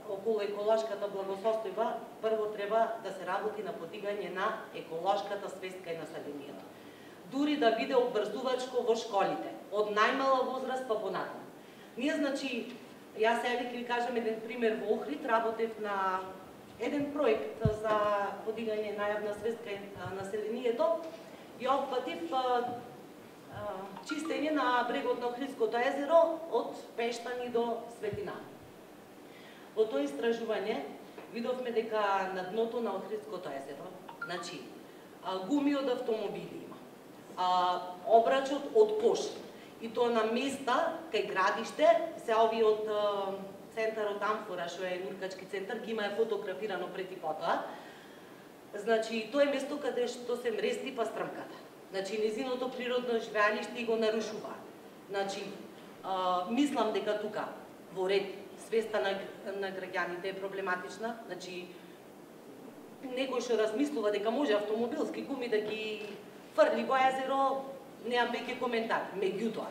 околу еколошката благосостојба, прво треба да се работи на подигање на еколошката свест кај населението. Дури да биде обврзувачко во школите, од најмала возраст па понатаму. Ние, значи, јас сега ќе ви кажам еден пример во Охрид, работев на еден проект за подигање најавна свест кај населението и опфатив чистење на брегот на Охридското езеро од Пештани до Светина. Во тоа истражување видовме дека на дното на Охридското езеро, значи, гуми од автомобили има, обрачот од коши, и тоа на места кај градиште, се овие од центарот Амфора, што е нуркачки центар, ги има фотографирано пред и потоа. Значи, тоа е место каде што се мрести па стрмката. Значи, низиното природно живеалиште го нарушува. Значи, мислам дека тука, во ред, свеста на граѓаните е проблематична. Значи, некој што размислува дека може автомобилски гуми да ги фрли во езеро, немам веќе коментар. Меѓутоа,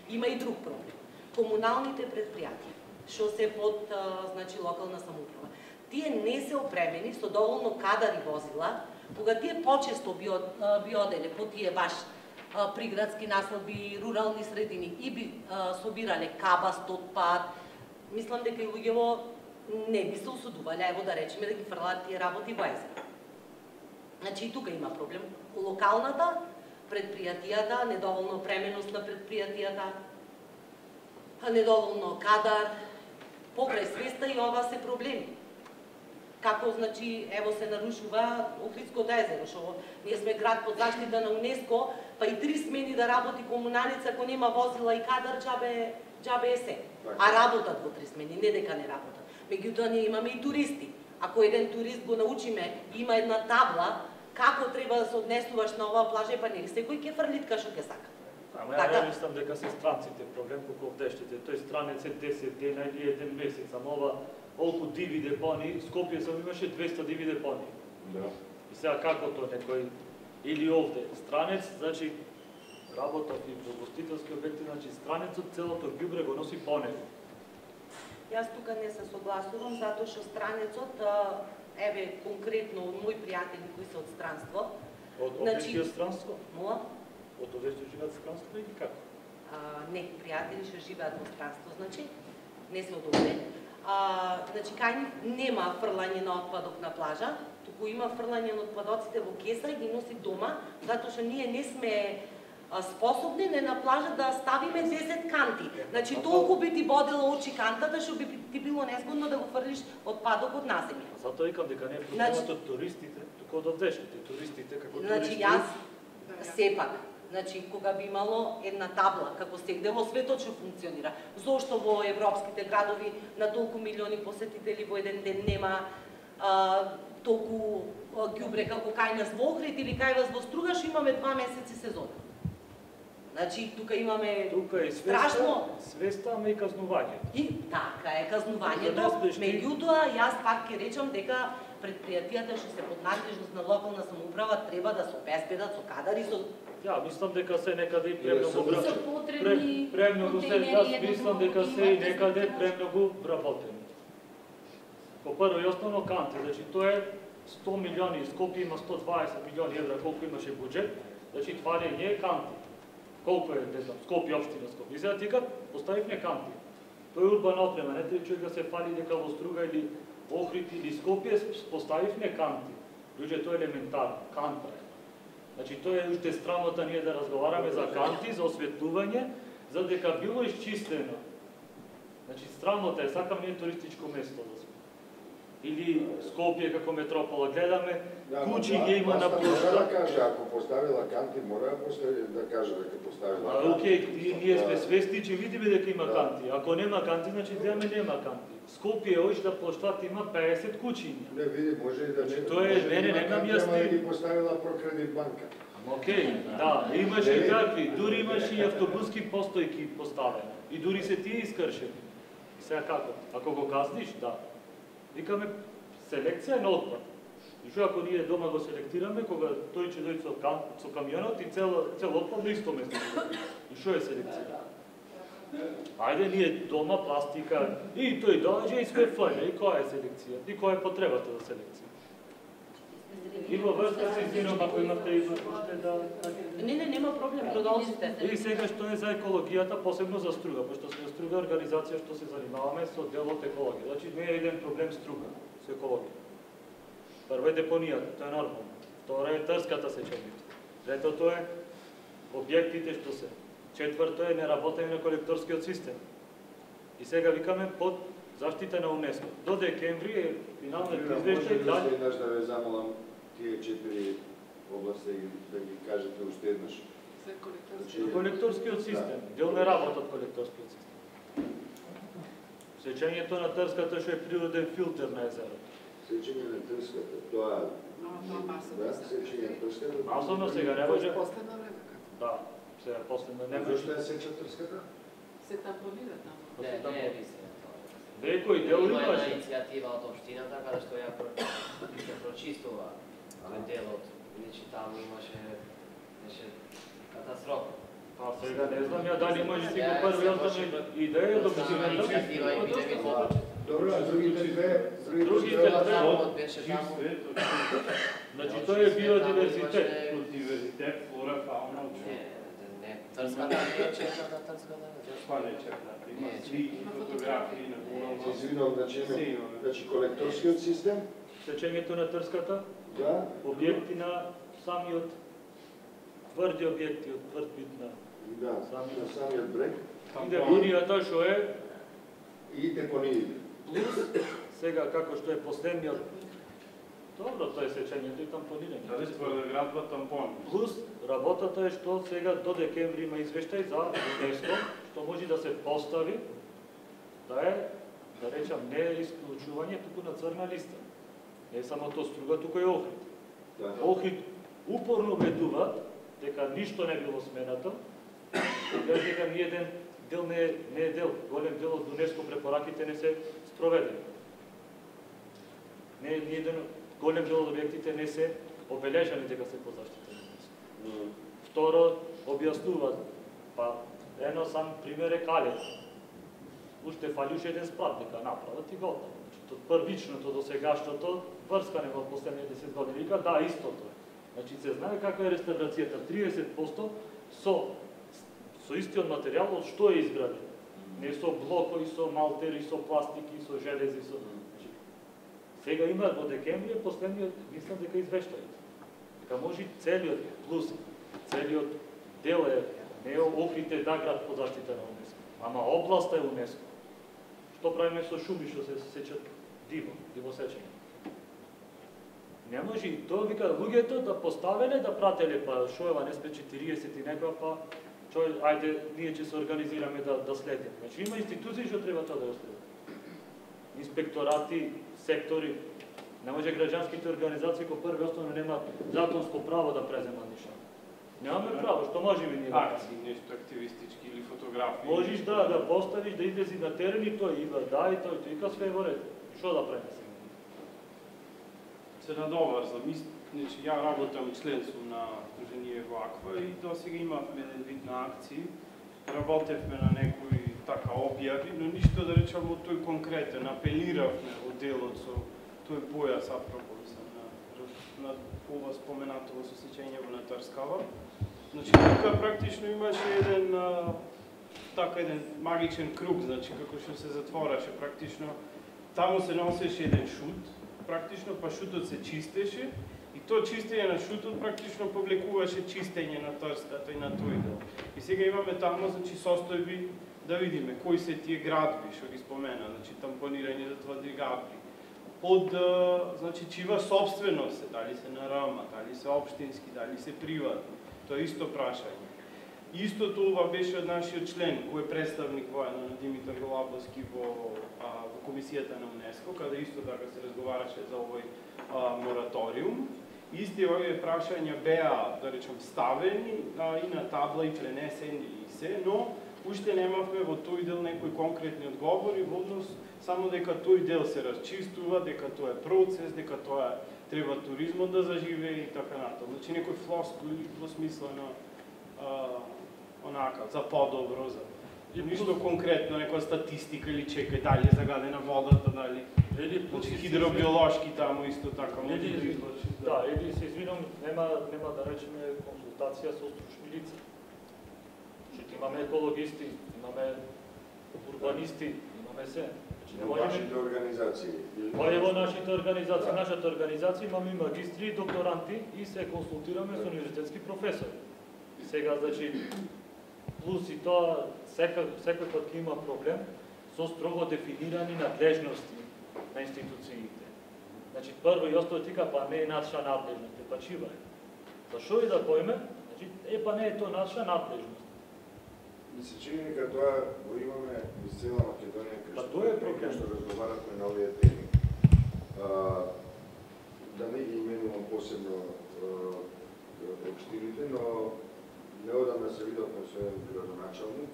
има и друг проблем. Комуналните предпријатија, што се под значи, локална самоуправа, тие не се опремени со доволно кадари возила, кога тие почесто би оделе по тие баш приградски населби, рурални средини и би собирале кабаст, отпад, мислам дека и луѓево не би се осудувале, ево да речеме, да ги фрлат тие работи во езеро. Значи и тука има проблем. Локалната, предпријатијата, недоволно опременост на предпријатијата, недоволно кадар, покрај свеста и ова се проблеми. Како, значи, ево се нарушува Охридското езеро, што ние сме град под заштита на УНЕСКО, па и 3 смени да работи комуналица, ако нема возила и кадар, џабе е се. А работат во 3 смени, не дека не работат. Меѓутоа, ние имаме и туристи. Ако еден турист го научиме, има една табла, како треба да се однесуваш на оваа плажа, па не секој ќе фрлитка што ќе сака. Ама ја мислам дека се странците проблем, колку овдештите. Тој странец е 10 дена или 1 месец, ама ова колку диви депони, Скопје сам имаше 200 диви депони. Да. И сега како тоа некој или овде странец, значи работат и во гостителски објекти, значи странецот целото ѓубре го носи по него. Јас тука не се согласувам, затоа што странецот, еве конкретно од мои пријатели кои се од странство. Од овдешкиот странство? Мола? Од овдешкиот живеат странство или како? Не, пријатели што живеат во странство, значи не се од овде. Значи, кај нив нема фрлање на отпадок на плажа, туку има фрлање на отпадоците во кеса и ги носи дома, затоа што ние не сме способни на плажа да ставиме 10 канти. Значи, толку би ти бодила очи кантата, што би ти било незгодно да го фрлиш отпадокот на земја. Затоа викам дека не е проблемот од туристите, туку од овдешките. Туристите како туристи... Значи, јас сепак, значи, кога би имало една табла, како сегде во светот што функционира, зошто во европските градови на толку милиони посетители во еден ден нема толку ѓубре како кај нас во Охрид или кај вас во Стругаш, имаме 2 месеци сезона. Значи, тука имаме страшно... Свеста, ама и казнување. И така е казнувањето, меѓутоа, јас пак ќе речам дека предпријатијата што се под надлежност на локална самоуправа треба да се обезбедат со кадари, со... Ја, мислам дека се некаде и премногу потребни премногу се, јас мислам дека се и некаде премногу вработени. По прво и основно канти, значи тоа е 100 милиони, Скопје има 120 милиони евра, колку имаше буџет, значи това не е канти. Колку е, не знам, Скопје, општина Скопје. И сега тика поставивме канти. Тоа е урбана опрема, не треба човек да се фали дека во Струга или Охрид или Скопје поставивме канти. Луѓе, тоа е елементарно, канта е. Значи, тоа е уште срамота ние да разговараме за канти, за осветлување, за дека било исчистено. Значи, срамота е, сакам ние туристичко место да сме. Или Скопје како метропола, гледаме, куќи ги има на площа. Мора да каже, ако поставила канти, мора да каже дека поставила канти. Океј, ние сме свесни, че видиме дека има канти. Ако нема канти, значи гледаме нема канти. Скопје оишта площад има 50 куќи. Не, види, може и да не. Тоа е, мене немам јасни. Ги поставила прокредит банка. Океј, да, имаше и такви, дури имаше и автобуски постојки поставени. И дури се тие искршени. Сега како? Ако го казниш, да. Викаме селекција на отпад. И што ако ние дома го селектираме, кога тој ќе дојде со камионот и цел отпад на исто место. И што е селекција? Ајде ние дома пластика и тој доаѓа и све флене, и која е селекција, и која е потребата за селекција. И во врска се сином, ако имате и уште да... Не, нема проблем, продолжите. И сега што е за екологијата, посебно за струга, пошто сме струга организација што се занимаваме со дел од екологија. Значи не е еден проблем струга со екологија. Прво е депонијата, тоа е нормално. Второ е трската сеченица. Третото е објектите што се. Четврто е неработење на колекторскиот систем. И сега викаме под заштита на УНЕСКО. До декември е финалниот извештај дали еднаш да ве замолам тие 4 области да ги кажете уште еднаш. За колекторски. Колекторскиот систем, дел не работат колекторскиот систем. Сечењето на трската што е природен филтер на езерото. Сечење на трската, тоа Тоа масово. да, сечење на трската. Масовно сега не може. Последно време како? Да, сега последно не А може. зашто ја сечат трската? Се тампонира таму. Не е висено. Некој дел Има една имаше. иницијатива од општината каде што ја се прочистува делот. Значи таму беше катастрофа. Па сега не знам ја дали може си го први основна идеја до Иницијатива и биде видно. Добро, а другите две Завод беше таму. Значи тој е биодиверзитет. Биодиверзитет, флора, фауна, Не, трската не е четната, трската Па не четната, има слики, фотографии на се извинувам, значи колекторскиот систем, Сечењето на трската, да, објекти на самиот тврди објекти од тврд вид на да, на самиот брег и депонијата што е и депониите. плюс сега како што е последниот. Добро, тоа е сечењето и тампонирање. Дали тврда градба тампон? Плюс работата е што сега до декември има извештај за УНЕСКО, што може да се постави да е, да речам, не е исклучување туку на црна листа. Не е само тоа струга, туку и Охрид. Да. Охрид упорно убедуваат дека ништо не било сменато, дека ни еден дел не е дел, голем дел од УНЕСКО препораките не се спроведени. Ни еден голем дел од објектите не се обележани дека се под заштита на УНЕСКО. Второ, објаснуваат, па едно сам пример е Калев. Уште фалише еден спрат дека направат и готово. Значи, првичното до сегашното врскане во последните 10 години. Вика, да, истото е. Значи, се знае каква е реставрацијата. 30% со истиот материјал од што е изграден. Не со блокови, со малтери, со пластики, со желези, со... Значи, сега има до декември последниот, мислам дека извештај. Дека може целиот плюс, целиот дел е, не е Охрид да град под заштита на УНЕСКО, ама областа е УНЕСКО. Што правиме со шуми што се сечат диво сечење? Не може и тоа вика луѓето да поставеле, да прателе, па шоева не спре 40 и некоја, па ајде, ние ќе се организираме да следиме. Значи има институции што треба тоа да го следат. Инспекторати, сектори, не може граѓанските организации кои први основно немаат законско право да преземат ништо. Немаме право, што можеме ние? Акции, нешто активистички или фотографии. Можеш да поставиш, да излези на терен и тој има да и тој вика све во ред. Што да правиме сега? Се надоврзам, значи ја работам член сум на Сдружение Ваква и досега имавме еден вид на акции. Работевме на некои така објави, но ништо да речам од тој конкретен. Апелиравме од делот со тој појас апропо на ова споменатово со сечењево на Трскава. Значи тука практично имаше еден магичен круг, значи како што се затвораше практично. Таму се носеше еден шут, практично па шутот се чистеше и тоа чистење на шутот практично повлекуваше чистење на Трската и на тој дел. И сега имаме таму значи состојби да видиме кои се тие градби што ги спомена, значи тампонирање за тврди градби. Под значи чива собственост, дали се на РМ, дали се општински, дали се приватни. Тоа е исто прашање. Истото ова беше од нашиот член, кој е представник воено на Димитар Голабовски во комисијата на УНЕСКО, каде исто така се разговараше за овој мораториум. Исти овие прашања беа, да речем, ставени и на табла и пренесени и се, но уште немавме во тој дел некои конкретни одговори во однос само дека тој дел се расчистува, дека тоа е процес, дека тоа треба туризмот да заживее и така натаму. Значи некој флоскули во смисла на онака, за подобро, за Ништо конкретно, некоја статистика или чекај дали е загадена водата, дали значи хидробиолошки тамо исто така може да изврши. Да, или се извинам, нема да речеме консултација со стручни лица. Значи имаме екологисти, имаме урбанисти, имаме се. Во вашите организации? Па ево нашите организации, нашата организација имаме и магистри и докторанти и се консултираме со универзитетски професори. Сега, значи, плюс и тоа, секој има проблем со строго дефинирани надлежности на институциите. Значи, прво и остои тика, па не е наша надлежност, па чива е. Зашо и да поиме, значи, па не е тоа наша надлежност. Ми се чини дека тоа го имаме из цела Македонија, Па тоа е проблем. што разговарахме на овие теми. Да не ги именувам посебно општините, но неодамна се видовме со еден градоначалник,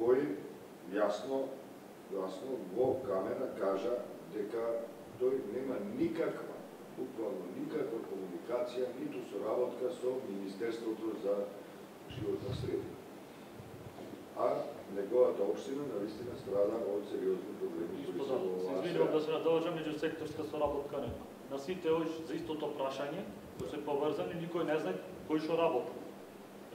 кој јасно во камера кажа дека тој нема никаква, буквално никаква комуникација, ниту соработка со Министерството за животна средина. А неговата општина навистина страда од сериозни проблеми кои се во Се извинувам да се надолжам, меѓусекторска соработка нема. На сите овие за истото прашање, кои се поврзани, никој не знае кој што работи.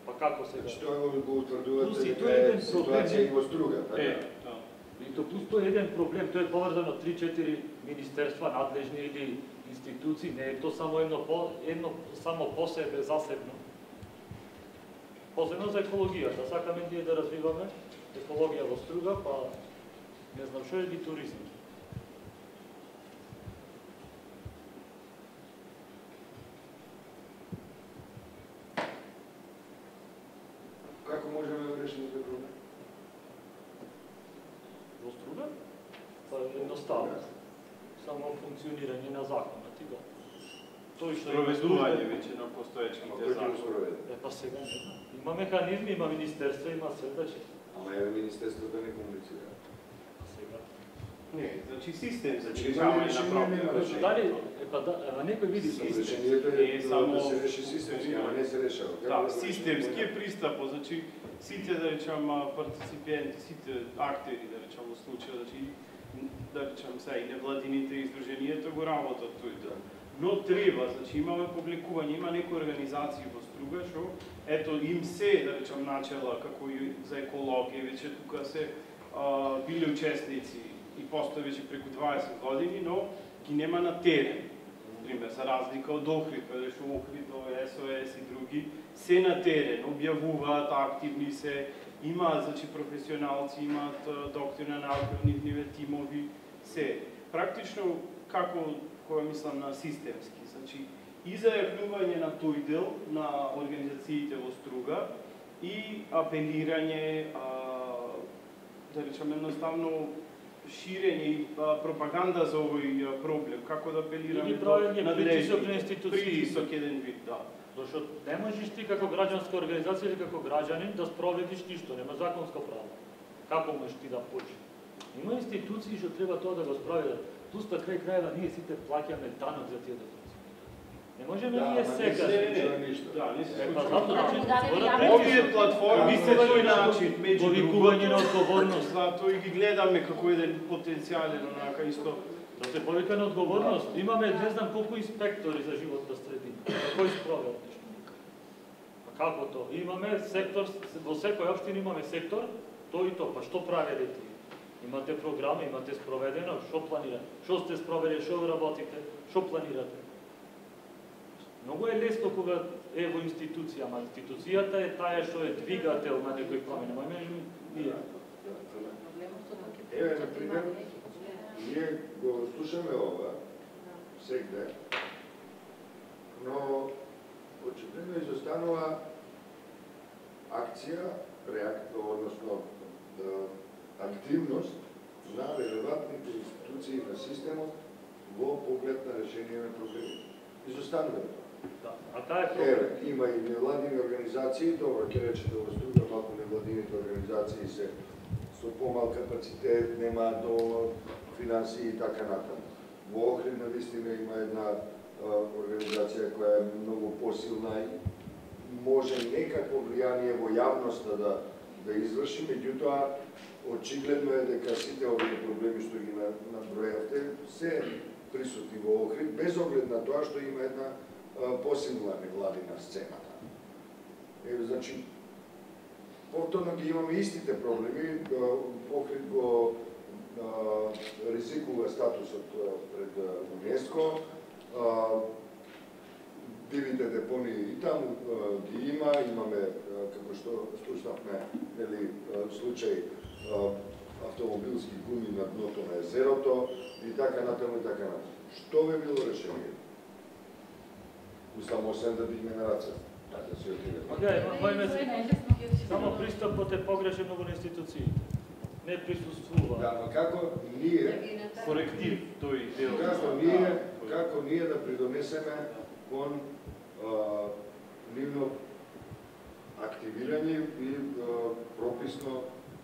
Па како сега? Значи тоа го утврдувате Плюс и дека тоа е еден ситуација и во Струга, така? Да. И то плюс тоа е еден проблем, тоа е поврзано 3-4 министерства, надлежни или институции, не е тоа само едно само по себе, засебно. Посебно за екологијата, сакаме ние да развиваме екологија во Струга, па не знам што е и туризм. Како можеме да решиме тој проблем? Во Струга? Па едноставно. Само функционирање на законот и го. Тој што има Проведување веќе на постоечките Кој ќе го закони. спроведе? Па сега не знам. Има механизми, има министерство, има се, значи. Ама еве Министерството не комуницира. Сега. Не, значи систем за Значи, решавање има на решение, проблеми. нема решение. Дали, па да, некој види Само систем. решението Не е е да само- се реши системски, ама не се решава. Како Да, се реши системски тоа? е пристапот, значи сите да речам партиципенти, сите актери да речам во случај, значи да речам сега и невладините издруженијата го работат тој да. Но треба, значи имаме публикување, има некои организации во Струга што ето им се да речам начела како и за екологија, веќе тука се били учесници и постои веќе преку 20 години, но ги нема на терен. Пример, за разлика од Охрид, каде што Охрид, СОС и други, се на терен, објавуваат, активни се, имаат, значи, професионалци, имаат доктори на наука, нивниве тимови, се. Практично, како, која мислам на системски, значи, и за јавнување на тој дел на организациите во Струга и апелирање, да речем, едноставно, ширење и пропаганда за овој проблем, како да апелираме Или правење притисок на институции. Притисок еден вид, да. Зашто не можеш ти како граѓанска организација или како граѓанин да спроведиш ништо, нема законско право. Како можеш ти да почнеш? Има институции што треба тоа да го спроведат. Плюс на крај крајава ние сите плаќаме данок за тие да функционираат. Не можеме ние сега. Да, не се Па случува. затоа значи Овие платформи се тој начин, меѓу повикување на одговорност. Затоа и ги гледаме како еден потенцијален, онака исто. Да се повика на одговорност. Имаме не знам колку инспектори за животна средина. Кој спроведат нешто? Па како тоа? Имаме сектор, во секој општина имаме сектор, тој и тоа. Па што правите тие? Имате програма, имате спроведено, што планирате? Што сте спроведени, што работите, што планирате? Многу е лесно кога е во институција, ама институцијата е таа што е двигател на некој промени. Ма ние. Еве, например, ние го слушаме ова, сегде, но очигледно изостанува акција, односно активност на релевантните институции на системот во поглед на решение на проблемите. Изостанува тоа. Да. А таа е проблем. Еве, има и невладини организации, добро, ќе речете во Струга, малку невладините организации се со помал капацитет, немаат доволно финансии и така натаму. Во Охрид навистина има една организација која е многу посилна и може некакво влијание во јавноста да да изврши, меѓутоа очигледно е дека сите овие проблеми што ги набројавте се присутни во Охрид, без оглед на тоа што има една посилна невладина сцена. Значи, повторно ги имаме истите проблеми, Охрид го ризикува статусот пред ЮНЕСКО, дивите депонии и таму ги имаме, како што слушнавме, случај автомобилски гуми на дното на езерото и така натаму и така натаму. Што би било решение? Само освен да дигне на раце. Да се отиде. Само пристапот е погрешен во институциите. Не присуствува. Да, но како ние Коректив тој дел. Како ние да придонесеме кон нивно активирање и прописно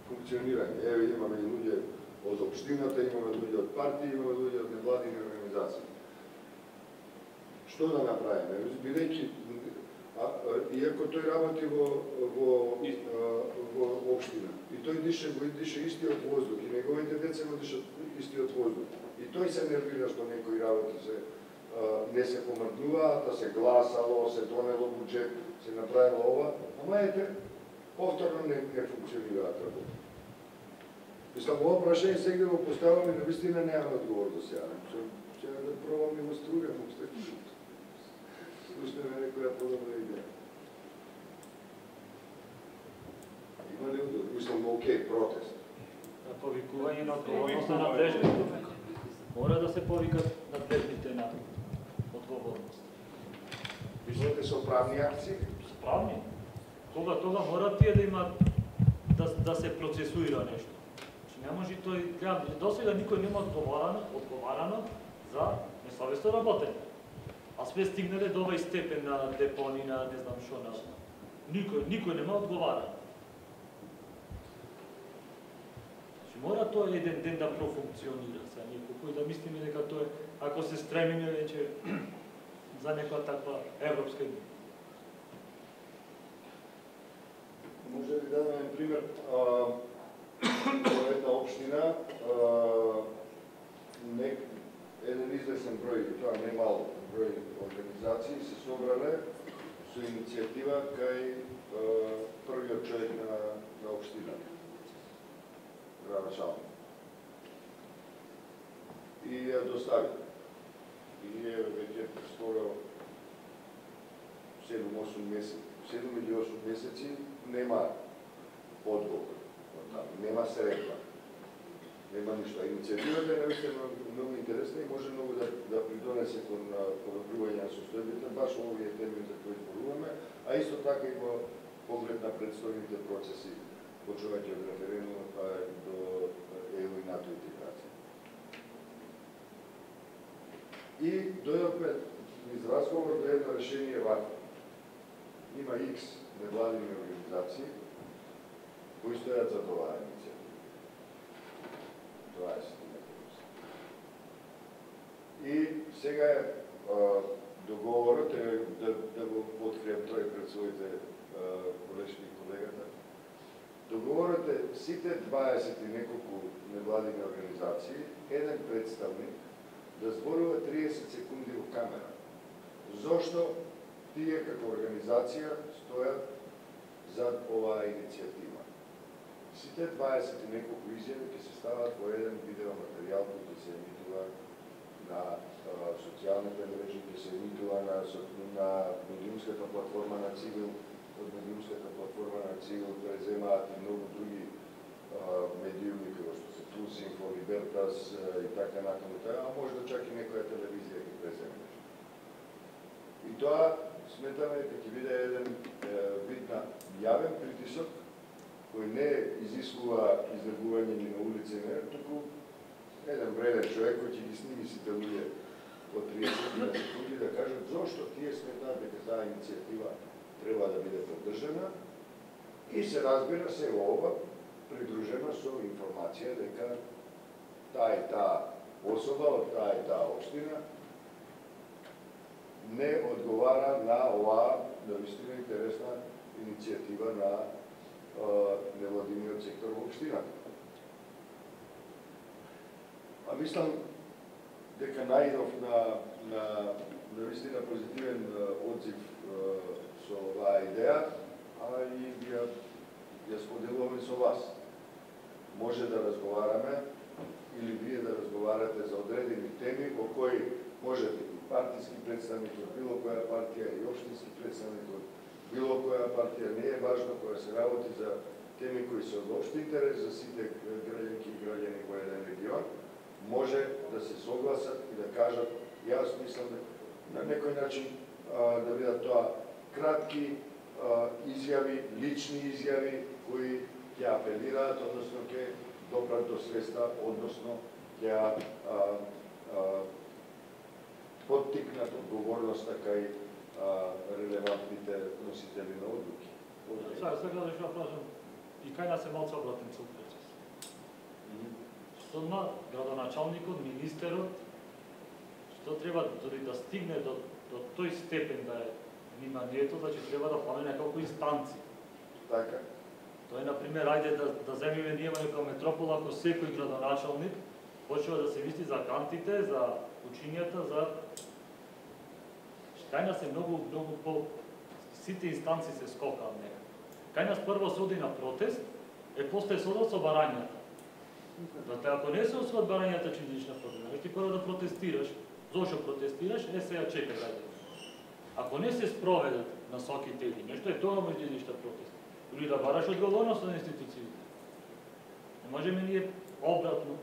функционирање. Еве имаме и луѓе од општината, имаме луѓе од партии, имаме луѓе од невладини организации. Што да направиме? Бидејќи, иако тој работи во општина, и тој дише истиот воздух, и неговите деца го дишат истиот воздух. И тој се нервира што некои работи не се помрднуваат, да се гласало, се донело буџет, се направило ова, ама ете, повторно не функционираат работи. Мислам, ова прашање сегде го поставаме, навистина немаме одговор до сега. Ќе да пробам и во струга, слушаме некоја подобна идеја. Има ли одговор? Мислам, окей, протест. Повикување на одговорност на надлежните. Мора да се повикат надлежните на одговорност. Виждате со правни акции? Правни. Тога мора тие да имат да се процесуира нешто. Не може тој, гледам, досега никој нема одговарано за несовесно работење. А сме стигнале до овај степен на депони, на не знам шо, на никој нема одговарано. Мора тоа еден ден да профункционира, сега некој да мислиме дека тоа ако се стремиме веќе за некоја таква европска идеја. Може да дадем пример, во една општина, еден известен број, тоа не мал број организации се собрале со иницијатива кај првиот човек на општината. Града и ја достави. И ние веќе скоро 7 или 8 месеци нема одговор од таму, нема средства, нема ништо. Иницијативата е наистина многу интересна и може многу да придонесе кон подобрување на состојбите, баш овие теми за кои зборуваме, а исто така и во поглед на предстојните процеси, почувајќи од референдумот па до ЕУ и НАТО интеграција. И дојдовме низ разговор до едно решение вакво. Има X невладини организации кои стојат за оваа иницијатива. 20 и сега е договорот е да го открием тој пред своите колешки и колегата. Договорот е сите 20 и неколку невладини организации, еден представник да зборува 30 секунди во камера. Зошто тие како организација стојат за оваа иницијатива? Сите 20 и неколку изјави ќе се стават во еден видеоматеријал кој ќе се емитува на социјалните мрежи, ќе се емитува на медиумската платформа на Цивил, од медиумската платформа на Цивил преземаат и многу други медиуми, како што се Плюс, Инфо, Либертас и така натаму, а може да чак и некоја телевизија ги преземе. И тоа сметаме дека ќе биде еден вид на јавен притисок кој не изискува излегување ни на улица, туку еден вреден човек кој ќе ги сними сите луѓе по 30 секунди да кажат зошто тие сметаат дека таа иницијатива треба да биде поддржана и се разбира се ова придружена со информација дека таа и таа особа од таа и таа општина не одговара на оваа навистина интересна иницијатива на невладиниот сектор во општината. А мислам дека најдов на навистина позитивен одзив со оваа идеја, а и ја споделувам и со вас. Може да разговараме или вие да разговарате за одредени теми во кои можете и партиски представник од било која партија и општински представник од било која партија, не е важно која се работи за теми кои се од општи интерес за сите граѓанки и граѓани во еден регион, може да се согласат и да кажат, јас мислам на некој начин да бидат тоа кратки изјави, лични изјави кои ќе апелираат, односно ќе допрат до свеста, односно ќе поттикнат одговорноста кај релевантните носители на одлуки. Сега да што прашам, и кај нас е малце обратен цел процес. Што на градоначалникот, министерот, што треба дори да стигне до тој степен да е вниманието, значи треба да фаме неколку инстанции. Така. Тоа е, например, ајде да земиме ние во метропола, ако секој градоначалник почува да се мисли за кантите, за учињата, за кај нас е многу по сите инстанции се скокаат нека. Кај нас прво се оди на протест, после се одат со барањата. Затоа ако не се освојат барањата чијична проблема, ти прво да протестираш, зошто протестираш, сега чекај дајде. Ако не се спроведат насоките или нешто, е тоа меѓуидишна протест. Или да бараш одговорност на институциите. Не можеме ние обратно.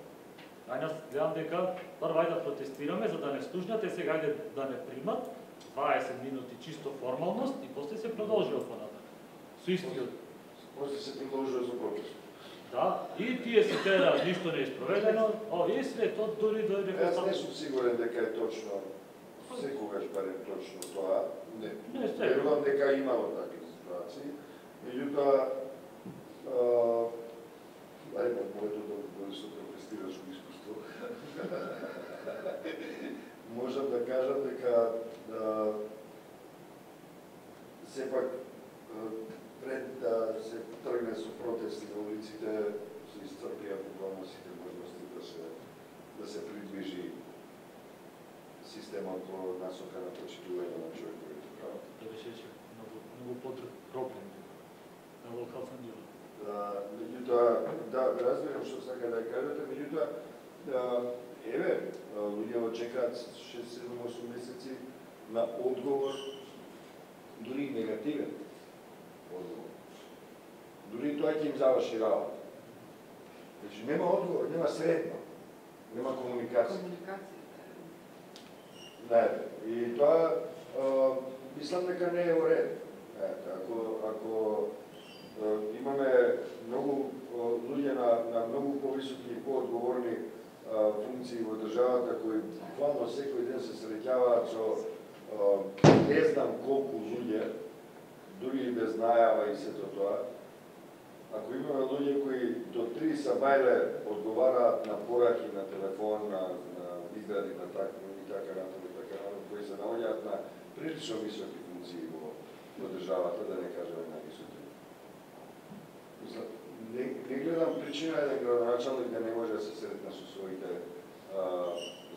Кај нас гледам дека прво ајде да протестираме за да не слушнат, сега ајде да не примат 20 минути чисто формалност и после се продолжува понатак. Со истиот. После се продолжува за протест. Да, и тие се тера, ништо не е спроведено, и све тоа дури дојде Јас не сум сигурен дека е точно, секогаш барем точно тоа. Не верувам дека имало такви ситуации. Меѓутоа, ајде, моето да се протестирашко искуство, можам да кажам дека сепак пред да се тргне со протести во улиците, се iscrpија буквално сите можности да се придвижи системот во насока на почитување на човековите права. Да беше многу подрг проблем на локална ниво. Меѓутоа, да, разбирам што сака да кажете, меѓутоа, еве, луѓето чекаат 6-7-8 месеци на одговор, дури и негативен одговор. Дури тоа ќе им заврши работа. Значи, нема одговор, нема средно, нема комуникација. И тоа, мислам дека не е во ред. Ако имаме многу луѓе на многу повисоки и поодговорни функции во државата, кои буквално секој ден се среќаваат со не знам колку луѓе, дури и без најава и сето тоа. Ако имаме луѓе кои до 3 сабајле одговараат на пораки на телефон, на изгради на такви и така натаму, кои се наоѓаат на прилично високи функции во државата, да не кажеме највисоки. Не гледам причина еден градоначалник да не може да се сретне со своите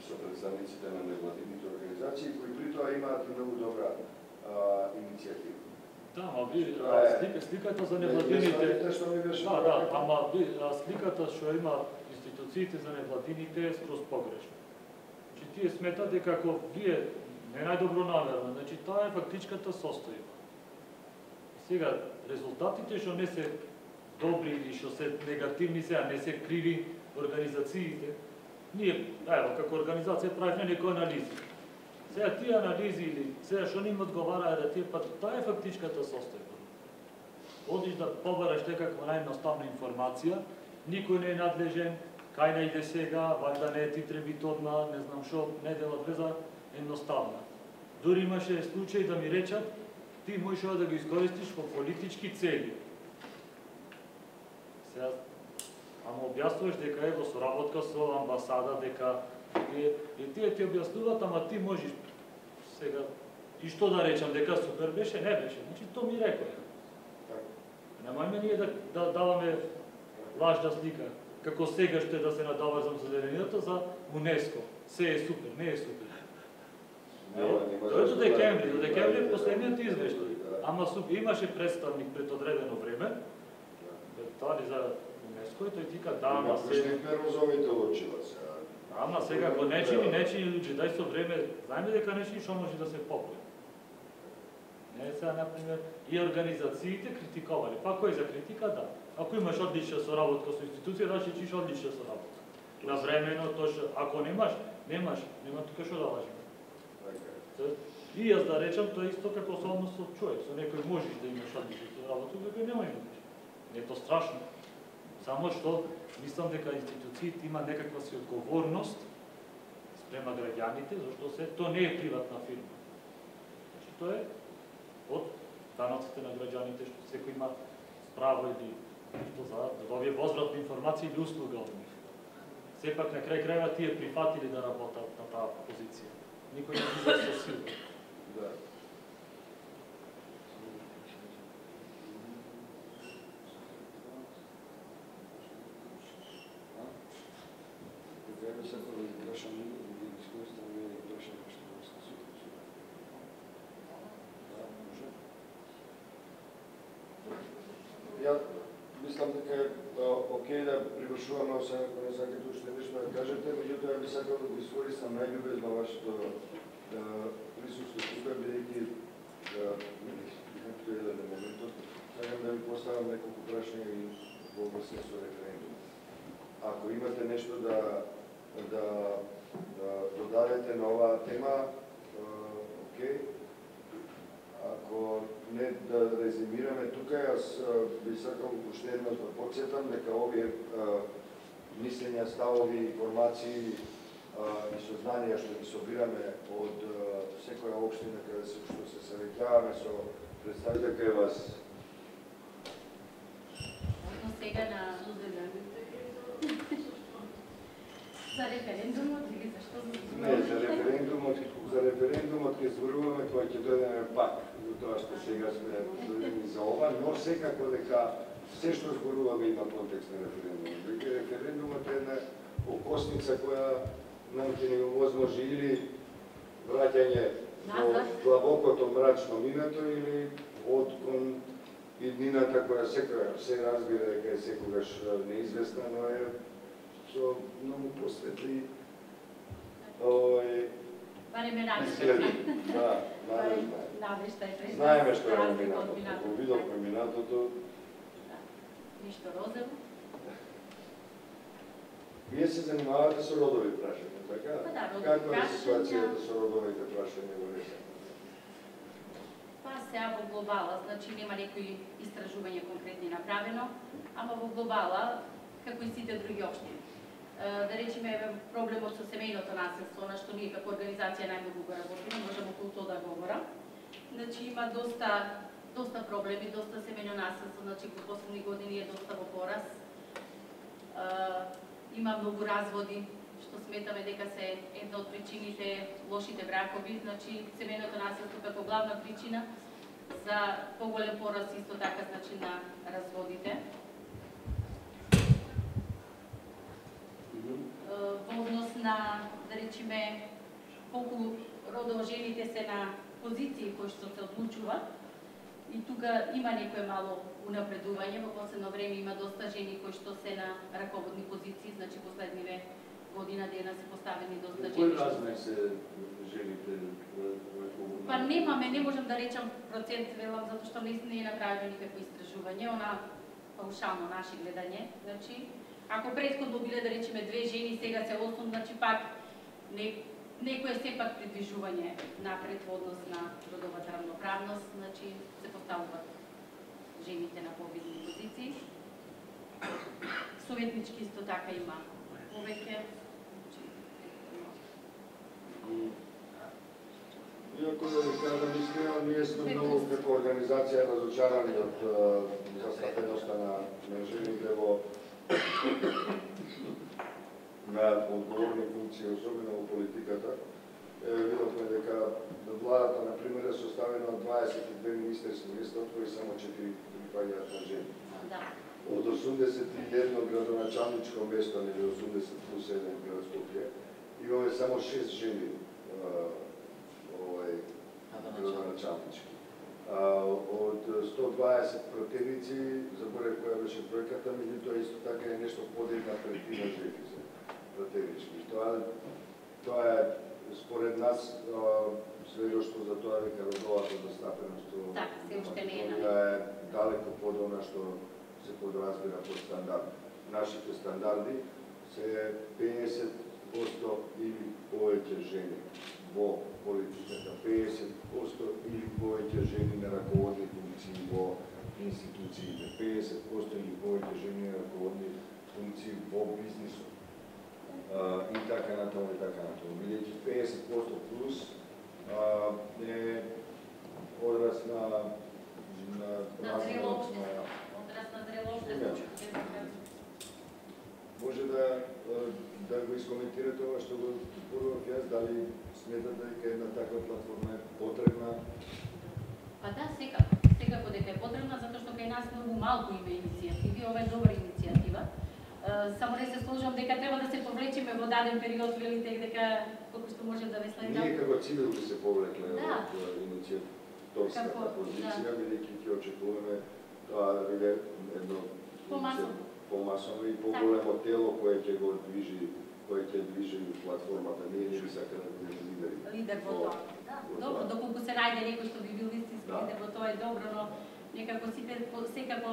со представниците на невладините организации, кои при тоа имаат и многу добра иницијатива. Да, ама ви сликата за невладините. Да, ама сликата што има институциите за невладините е скроз погрешна. Значи тие сметат дека ако вие не најдобро намерно, значи тоа е фактичката состојба. Сега резултатите што не се добри или што се негативни сега, не се криви организациите, ние, ево, како организација правиме некои анализи. Сега тие анализи или сега што ним одговараа да тие, па тоа е фактичката состојба. Одиш да побараш некаква наједноставна информација, никој не е надлежен, кај најде сега, вајда не ти требит одма, не знам што, не делат веза, едноставна. Дури имаше случај да ми речат, ти можеш да го искористиш по политички цели. Сега, ама објаснуваш дека е во соработка со амбасада, дека тие ти објаснуваат, ама ти можеш сега, и што да речам, дека супер беше, не беше. Значи, то ми рекоја. Немојме ние да даваме лажна слика, како сега ще да се надоврзам за зеленината за УНЕСКО. Се е супер, не е супер. Тој до декември е последниот извештај. Ама имаше представник пред одредено време, дали за УНЕСКО, и тој тика да, ама сега... розовите очила сега. Ама сега го нечини луѓе, дај со време, знаеме дека нечини што може да се поправи. Не сега, например, и организациите критиковали. Па кој за критика, да. Ако имаш одлична соработка со институција, да ќе чиш одлична соработка. Навремено, ако немаш, нема тука што да лажиме. И јас да речам, тоа е исто како со однос со човек. Со некој можеш да имаш одлична соработка, дека нема имаш. Не е то страшно. Само што мислам дека институциите има некаква си одговорност спрема граѓаните, зашто тоа не е приватна фирма. Значи тоа е од даноците на граѓаните, што секој има право или што за да добие возвратна информација или услуга од нив. Сепак на крај крајва тие прифатили да работат на таа позиција. Никој не излезе со сила. Да. Треба се да прашам и искуство ми е прашам што врска ситуација. Да, може. Ја мислам дека е окей да привршуваме, освен ако не сакате уште нешто да кажете, меѓутоа би сакал да го искористам најлюбезно вашето присуство тука, бидејќи некој еден моментот, сакам да ви поставам неколку прашања и во врска со референдум. Ако имате нешто да додадете на оваа тема, окей. Ако не да резимираме тука, јас би сакал уште еднаш да подсетам дека овие мислења, ставови, информации и сознанија што ги собираме од секоја општина каде што се саветјаваме со представителите кај вас. Сега на за референдумот или зашто? Не, за референдумот ќе зборуваме кога ќе дојдеме пак до тоа што сега сме дојдени за ова, но секако дека се што зборуваме има контекст на референдумот. Дека референдумот е една окосница која нам ќе ни овозможи или враќање во длабокото мрачно минато или од кон иднината која се разбира дека е секогаш неизвестна, но е со многу посветли барем е изгледи. Да, знаеме што е минатото. Го видовме минатото. Ништо розово. Вие се занимавате со родови прашања, така? Каква е ситуацијата со родовите прашања во РС? Па сега во глобала, значи нема некои истражувања конкретни направено, ама во глобала, како и сите други општини. Да речеме проблемот со семејното насилство, на што ние како организација најмногу го работиме, можам околу тоа да говорам. Значи има доста проблеми, доста семејно насилство, значи во последни години е доста во порас. Има многу разводи, што сметаме дека се една од причините лошите бракови, значи семејното насилство како главна причина за поголем порас исто така значи на разводите. Во однос на, да речеме, колку родово жените се на позиции кои што се одлучуваат, и тука има некое мало унапредување, во последно време има доста жени кои што се на раководни позиции, значи последниве година дена се поставени доста жени. Кој размер се жените раководни? Па немаме, не можам да речам процент, велам, затоа што не е направено никакво истражување, она паушално наше гледање, значи ако претходно биле да речеме 2 жени, сега се 8, значи пак некое сепак придвижување напред во однос на родовата равноправност, значи се поставуваат жените на победни позиции. Советнички исто така има повеќе. Иако да ви кажам искрено, ние сме многу како организација разочарани од застапеноста на жените во на одговорни функции, особено во политиката. Видовме дека владата, например, е составена од 22 министерски места, од кои само 4 паѓаат на жени. Да. Од 81 градоначалничко место, или 80 плюс 1 град Скопје, имаме само 6 жени градоначалнички. Од 120 противници, заборев која беше бројката, меѓутоа исто така е нешто под една третина жени се противнички. Тоа е според нас сведоштво за тоа дека родовата застапеност е далеко под она што се подразбира под стандард. Нашите стандарди се 50% или повеќе жени во политиката, 50% или повеќе жени на раководни функции во институциите, 50% или повеќе жени на раководни функции во бизнисот. И така натаму, и така натаму. Бидејќи 50% плюс е одраз на зрело општество. Одраз на зрело општество. Може да го искоментирате ова што го зборував јас, дали сметате дека една таква платформа е потребна? Па да, секако дека е потребна, затоа што кај нас многу малку има иницијативи, ова е добра иницијатива. Само не се сложам дека треба да се повлечеме во даден период, велите дека колку што можем да ве следам. Ние како цивил би се повлекле од иницијаторската позиција, бидејќи ќе очекуваме тоа да биде едно помасово и поголемо тело кое ќе го движи, кое ќе движи платформата. Ние не би сакале да бидеме лидери. Лидер во тоа. Да, добро, доколку се најде некој што би бил истински лидер во тоа е добро, но некако сите секако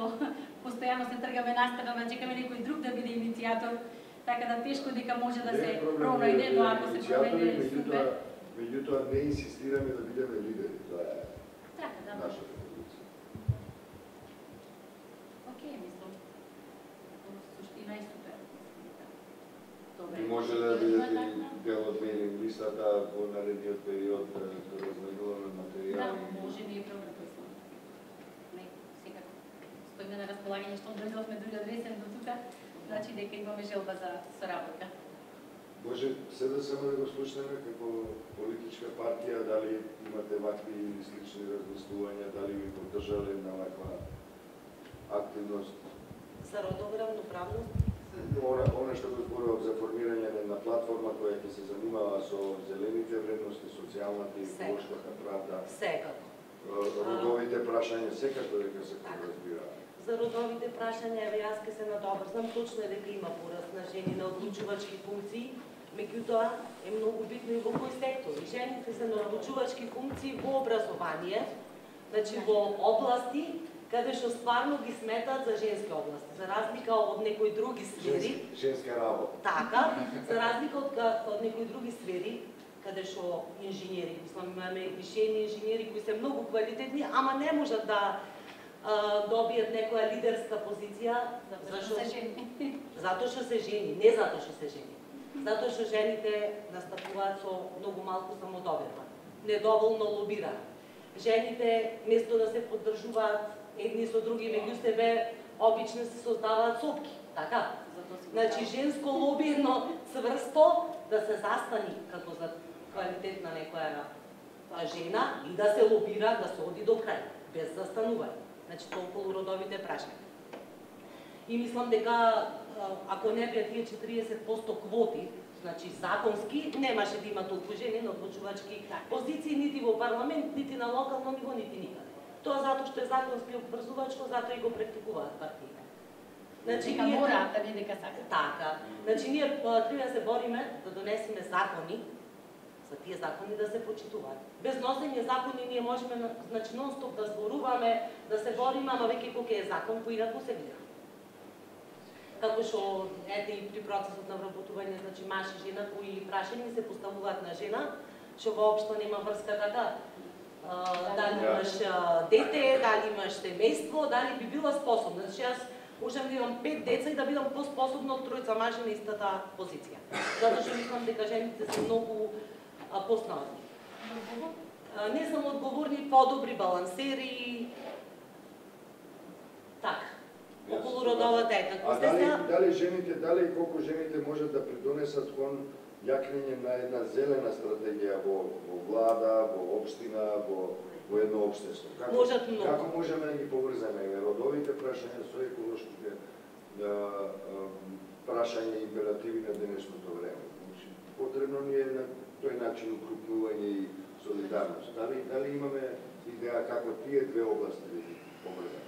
постојано се тргаме настрана да чекаме некој друг да биде иницијатор, така да тешко дека може да се пронајде, но ако се пронајде супер. Меѓутоа не инсистираме да бидеме лидери, тоа е нашата позиција. Океј, мислам. Суштина е супер. И може да бидете дел од мејлинг листата во наредниот период да разменуваме материјали. Да, може би е проблем кој сум. Не, секако. Стоиме на располагање што дојдовме дури од Ресен до тука, значи дека имаме желба за соработка. Може сега само да го слушнеме како политичка партија, дали имате вакви или слични размислувања, дали ви поддржале на ваква активност? За родова равноправност? Оно што го зборував за формирање на една платформа која ќе се занимава со зелените вредности, социјалната и еколошката правда. Секако. Родовите прашања секако дека се подразбираат. За родовите прашања, еве јас ке се надобрзам, точно е дека има пораст на жени на одлучувачки функции, меѓутоа е многу битно и во кој сектор. И жените се на одлучувачки функции во образование, значи во области каде што стварно ги сметаат за женски области, за разлика од некои други сфери. Женска работа. Така, за разлика од некои други сфери, каде што инженери, мислам, имаме вишени инженери кои се многу квалитетни, ама не можат да добијат некоја лидерска позиција, затоа што се жени, не затоа што се жени. Затоа што жените настапуваат со многу малку самодоверба, недоволно лобираат. Жените, место да се поддржуваат едни со други меѓу себе, обично се создаваат сопки, така? Значи, женско лоби е едно цврсто да се застани како за квалитет на некоја жена и да се лобира, да се оди до крај, без застанување. Значи, тоа околу родовите прашања. И мислам дека, ако не беа тие 40% квоти, значи законски, немаше да има толку жени на одлучувачки позиции, нити во парламент, нити на локално ниво, нити никаде. Тоа затоа што е законски обврзувачко, затоа и го практикуваат партиите. Значи, дека мораат, а не дека сакаат. Така. Значи, ние треба да се бориме да донесеме закони, за тие закони да се почитуваат. Без носење закони ние можеме, значи, нон-стоп да зборуваме, да се бориме, ама веќе кога е закон, поинаку се гледа. Како што, ете и при процесот на вработување, значи, маж и жена, кои прашања се поставуваат на жена, што воопшто нема врска така. Дали имаш дете, дали имаш семејство, дали би била способна. Значи, јас можам да имам 5 деца и да бидам поспособна од тројца мажи на истата позиција. Затоа што мислам дека жените се многу поснаодни. Не само одговорни, подобри балансери. Така. Околу родовата еднаквост. Дали жените, дали колку жените можат да придонесат кон јакнење на една зелена стратегија во влада, во општина, во едно општество. Како можеме да ги поврзаме родовите прашања со еколошките прашања и императиви на денешното време? Потребно ни е на тој начин укрупнување и солидарност. Дали имаме идеја како тие две области да ги поврзаме?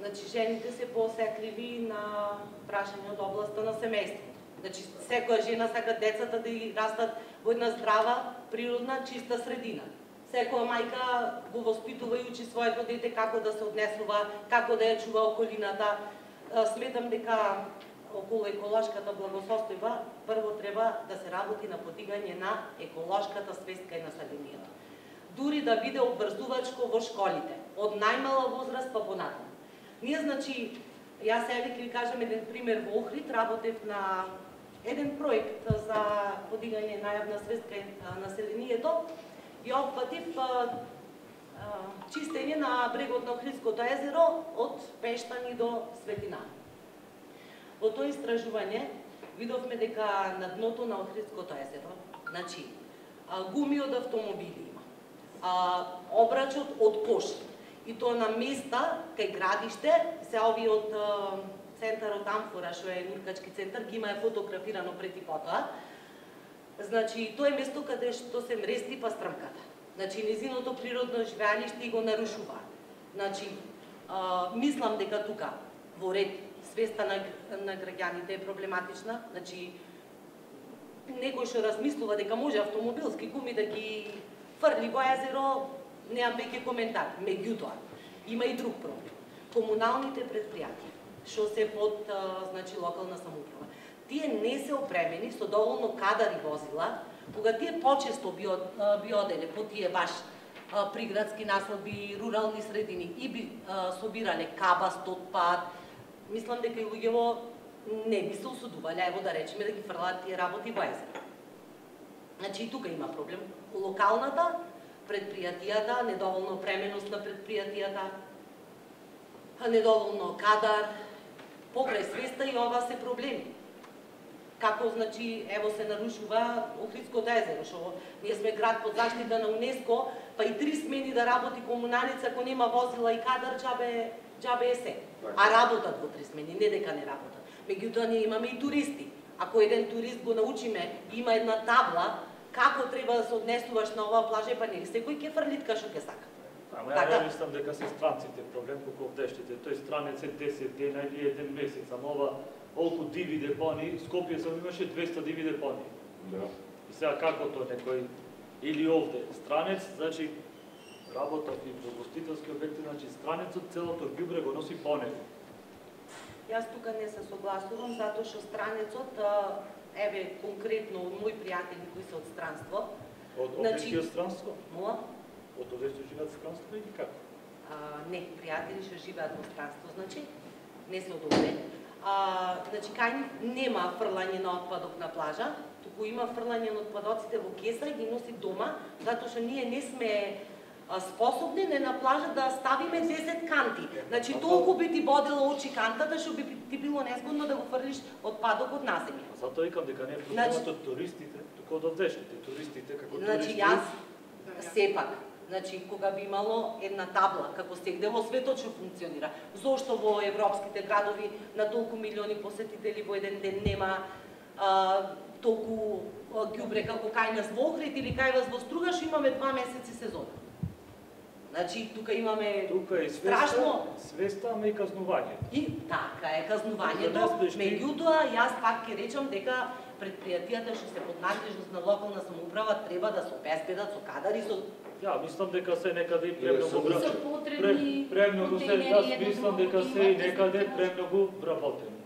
Значи, жените се поосетливи на прашања од областта на семејството. Значи, секоја жена сака децата да ги растат во една здрава, природна, чиста средина. Секоја мајка го воспитува и учи своето дете како да се однесува, како да ја чува околината. Сметам дека околу еколошката благосостојба прво треба да се работи на подигање на еколошката свест кај населението. Дури да биде обврзувачко во школите, од најмала возраст па понатаму. Ние, значи, јас сега ќе ви кажам еден пример во Охрид, работев на еден проект за подигање најавна свест кај населението и опфатив чистење на брегот на Охридското езеро од Пештани до Светина. Во тоа истражување видовме дека на дното на Охридското езеро, значи, гуми од автомобили има, обрачот од коши, и тоа на места кај градиште, се овие од центарот Амфора, што е нуркачки центар, ги има фотографирано пред и потоа. Значи, тоа е место каде што се мрести па стрмката. Значи, низиното природно живеалиште го нарушува. Значи, мислам дека тука, во ред, свеста на граѓаните е проблематична. Значи, некој што размислува дека може автомобилски гуми да ги фрли во езеро, неам веќе коментар. Меѓутоа, има и друг проблем. Комуналните предпријатија, што се под значи, локална самоуправа, тие не се опремени со доволно кадари возила, кога тие почесто би оделе по тие баш приградски населби, рурални средини и би собирале кабаст, отпад, мислам дека и луѓево не би се осудувале, ево да речеме, да ги фрлаат тие работи во езеро. Значи и тука има проблем. Локалната, предпријатијата, недоволно опременост на предпријатијата, недоволно кадар, покрај свеста и ова се проблеми. Како, значи, ево се нарушува Охридското езеро, што ние сме град под заштита на УНЕСКО, па и 3 смени да работи комуналица, ако нема возила и кадар, џабе е се. А работат во 3 смени, не дека не работат. Меѓутоа, ние имаме и туристи. Ако еден турист го научиме, има една табла, како треба да се однесуваш на оваа плажа, па не секој ќе фрлитка што ќе сака. Ама ја мислам дека се странците проблем, колку овдештите. Тој странец е 10 дена или 1 месец, ама ова колку диви депони, Скопје само имаше 200 диви депони. Да. И сега како тоа некој или овде странец, значи работа и гостителски обекти, значи странецот целото ѓубре го носи по него. Јас тука не се согласувам, затоа што странецот, еве конкретно од мои пријатели кои се од странство. Од Охридскиот странство? Мола? Од овде што живеат странство или како? Не, пријатели што живеат во странство, значи, не се од овде. Значи, кај нема фрлање на отпадок на плажа, туку има фрлање на отпадоците во кеса и ги носи дома, затоа што ние не сме способни на плажа да ставиме 10 канти. Значи, толку би ти бодила очи кантата, што би ти било незгодно да го фрлиш отпадок од насење. Затоа викам дека не е проблемот од туристите, туку од овдешните. Туристите како туристи... Значи, јас сепак, значи, кога би имало една табла, како сегде во светот што функционира, зошто во европските градови на толку милиони посетители во еден ден нема толку ѓубре како кај нас во Охрид или кај вас во Струга, што имаме 2 месеци сезона. Значи, тука имаме страшно... Свеста, ама и казнување. И така е казнувањето, меѓутоа, јас пак ќе речам дека предпријатијата што се под надлежност на локална самоуправа треба да се обезбедат со кадари, со... Ја, мислам дека се некаде и премногу Се потребни јас мислам дека се и некаде премногу вработено.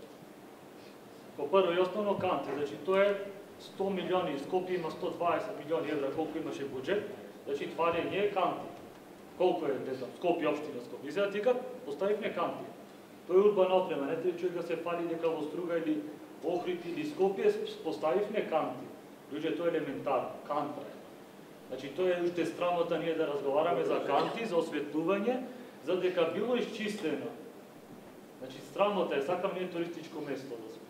По прво и основно канти, значи тоа е 100 милиони, Скопје има 120 милиони евра колку имаше буџет, значи това не е канти. Колку е, не знам, Скопје, општина Скопје. И сега тика поставивме канти. Тоа е урбана опрема, не треба човек да се фали дека во Струга или Охрид или Скопје поставивме канти. Луѓе, тоа е елементарно, канта е. Значи тоа е уште срамота ние да разговараме за канти, за осветлување, за дека било изчистено. Значи срамота е, сакам ние туристичко место да сме.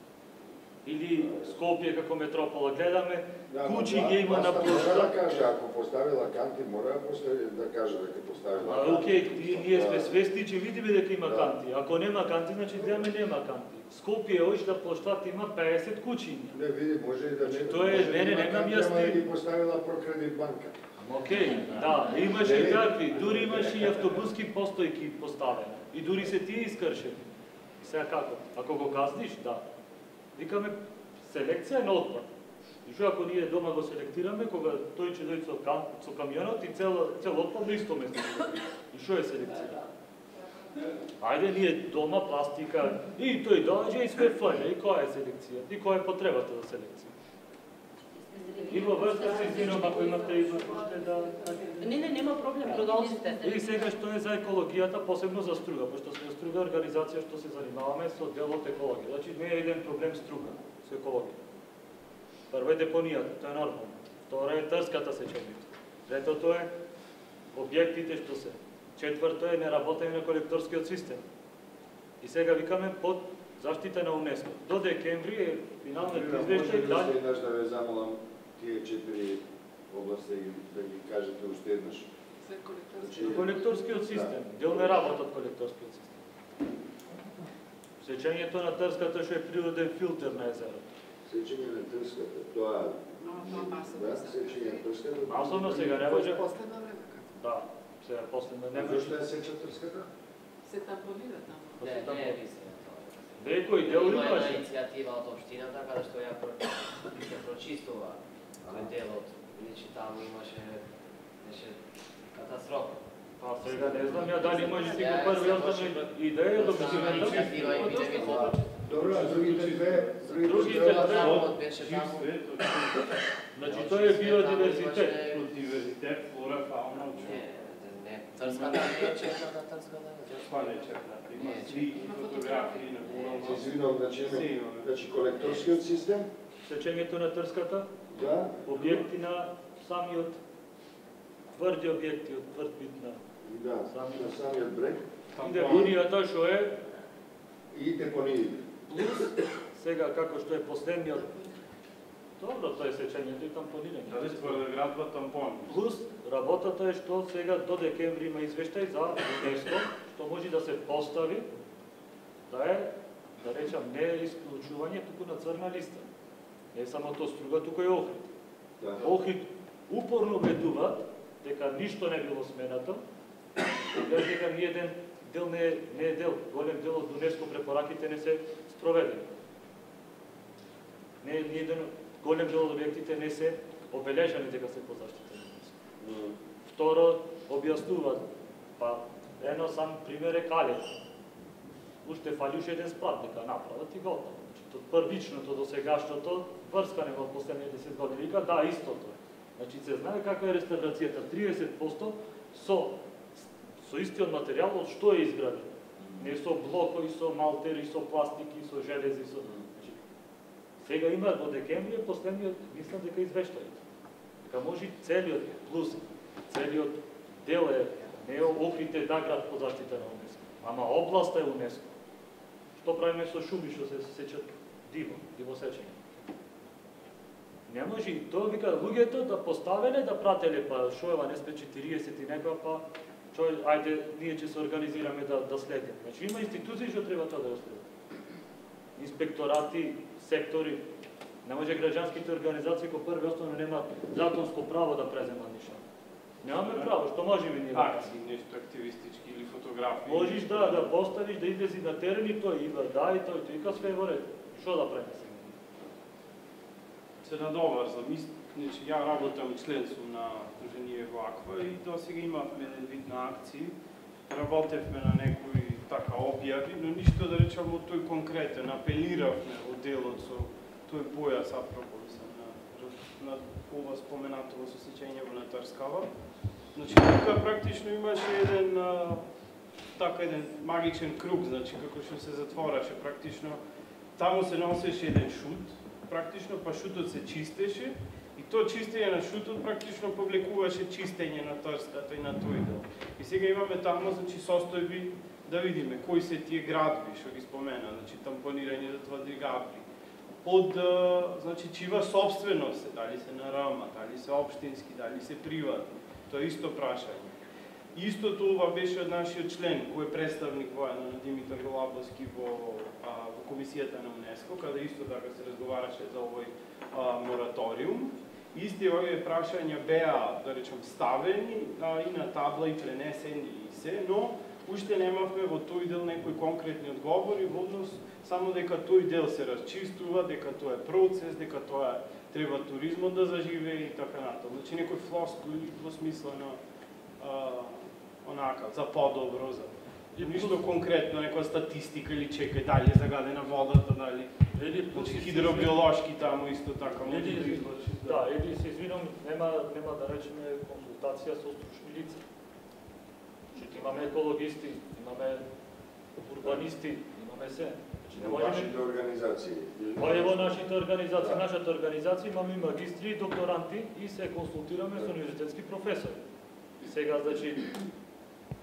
или Скопје како метропола гледаме, Да, куќи да, ги има на Мора площад. да каже, ако поставила канти, мора да каже дека поставила канти. Океј, ние сме свесни, че видиме дека има канти. Ако нема канти, значи гледаме нема канти. Скопје ојшта площад има 50 куќи. Не, види, може и да не. Тоа е, мене немам јасни. Ама ги поставила прокредит банка. Океј, да, имаше и такви, дури имаше и автобуски постојки поставени. И дури се тие искршени. Сега како? Ако го казниш, да. Викаме селекција на отпад. И што ако ние дома го селектираме, кога тој ќе дојде со камионот и цел отпад на исто место. И што е селекција? Ајде ние дома пластика и тој доаѓа и све фајна. И која е селекција? И која е потребата за селекција? И во врска се извинувам ако имате и уште да... Не, нема проблем, продолжите. И сега што е за екологијата, посебно за струга, пошто сме струга организација што се занимаваме со дел од екологија. Значи не е еден проблем струга со екологија. Прво е депонијата, тоа е нормално. Второ е трската сеченица. Третото е објектите што се. Четврто е неработење на колекторскиот систем. И сега викаме под заштита на УНЕСКО. До декември е финалниот извештај Може ли еднаш да ве замолам тие 4 области да ги кажете уште еднаш? За колекторски. Колекторскиот систем, дел не работа од колекторскиот систем. Сечењето на трската што е природен филтер на езерото. Сечење на трската, тоа Масово. да, сечење на трската. Масовно сега не може. Последно време како? Да, сега последно не Зошто може. е сеча трската? Се тампонира таму. Не е висено тоа. Некој дел Има една имаше. иницијатива од општината каде што ја се прочистува делот, бидејќи таму имаше катастрофа. Па сега не знам ја дали може си го први јас идеја да би се Иницијатива и биде видно. Добро, а другите две Заводот беше Жив таму. свет, Значи тоа е биодиверзитет. биодиверзитет, флора, фауна, Не, трската не е черната, трската това не е черната. Има слики, фотографии на Се Google. извинувам, Се имаме. значи колекторскиот систем, Сечењето на трската, да, објекти на самиот тврди објекти од тврд вид на да, на самиот брег и депонијата што е и депониите. плюс сега како што е последниот. Добро, тоа е сечењето и тампонирање. Дали тврда градба тампон? Плюс работата е што сега до декември има извештај за УНЕСКО, што може да се постави да е, да речам, не исклучување туку на црна листа. Не е само тоа струга, туку е Охрид. Да. Охрид упорно ведуваат дека ништо не било сменато, дека ни еден дел не е дел, голем дел од УНЕСКО препораките не се спроведени. Не е еден голем дел од објектите не се обележани дека се по заштита на УНЕСКО. Второ, објаснуваат, па едно сам пример е Калец. Уште фалише еден спрат дека направат и готово. Значи, првичното до сегашното врскане во последните 10 години. Вика, да, истото е. Значи, се знае каква е реставрацијата. 30% со истиот материјал од што е изграден. Не со блокови, со малтери, со пластики, со желези, со... Значи, сега има до декември последниот, мислам дека извештајот. Дека може целиот плюс, целиот дел е, не е Охрид е да град под заштита на УНЕСКО, ама областа е УНЕСКО. Што правиме со шуми што се сечат диво сечење? Не може и тоа вика луѓето да поставеле, да прателе, па шо ева не сме 40 и некоја, па ајде ние ќе се организираме да следиме. Значи има институции што треба тоа да го следат. Инспекторати, сектори, не може граѓанските организации кои први основно немаат законско право да преземат ништо. Немаме право, што можеме ние да Акции, нешто активистички или фотографии. можеш да поставиш, да излези на терен и тој има да и тој вика све во ред. Што да правиме сега? Се надоврзам. Значи, ја работам член сум на Сдружение Ваква и досега имавме еден вид на акции. Работевме на некои така објави, но ништо да речам од тој конкретен. Апелиравме од делот со тој појас апропо на ова споменатово со сечењево на Трскава. Значи, тука практично имаше еден еден магичен круг, значи како што се затвораше практично. Таму се носеше еден шут, практично па шутот се чистеше и тоа чистење на шутот практично повлекуваше чистење на Трската и на тој дел. И сега имаме таму значи состојби да видиме кои се тие градби што ги спомена, значи тампонирање за тврди градби. од, значи, чива собственост, дали се на РМ, дали се општински, дали се приватни. Тоа е исто прашање. Истото ова беше од нашиот член, кој е представник воено на Димитар Голабовски во комисијата на УНЕСКО, каде исто така се разговараше за овој мораториум. Исти овие прашања беа, да речем, ставени и на табла и пренесени и се, но уште немавме во тој дел некои конкретни одговори во однос само дека тој дел се расчистува, дека тоа е процес, дека тоа треба туризмот да заживее и така натаму. Значи некој флоскули во смисла на онака, за подобро, за ништо конкретно, некоја статистика или чекај дали е загадена водата, дали значи хидробиолошки таму исто така може да изврши. Да, или се извинам, нема да речеме консултација со стручни лица. Значи имаме екологисти, имаме урбанисти, имаме се. Во нашите организации. Во нашите организации, нашата организација имаме магистри и докторанти и се консултираме со универзитетски професори. Сега, значи,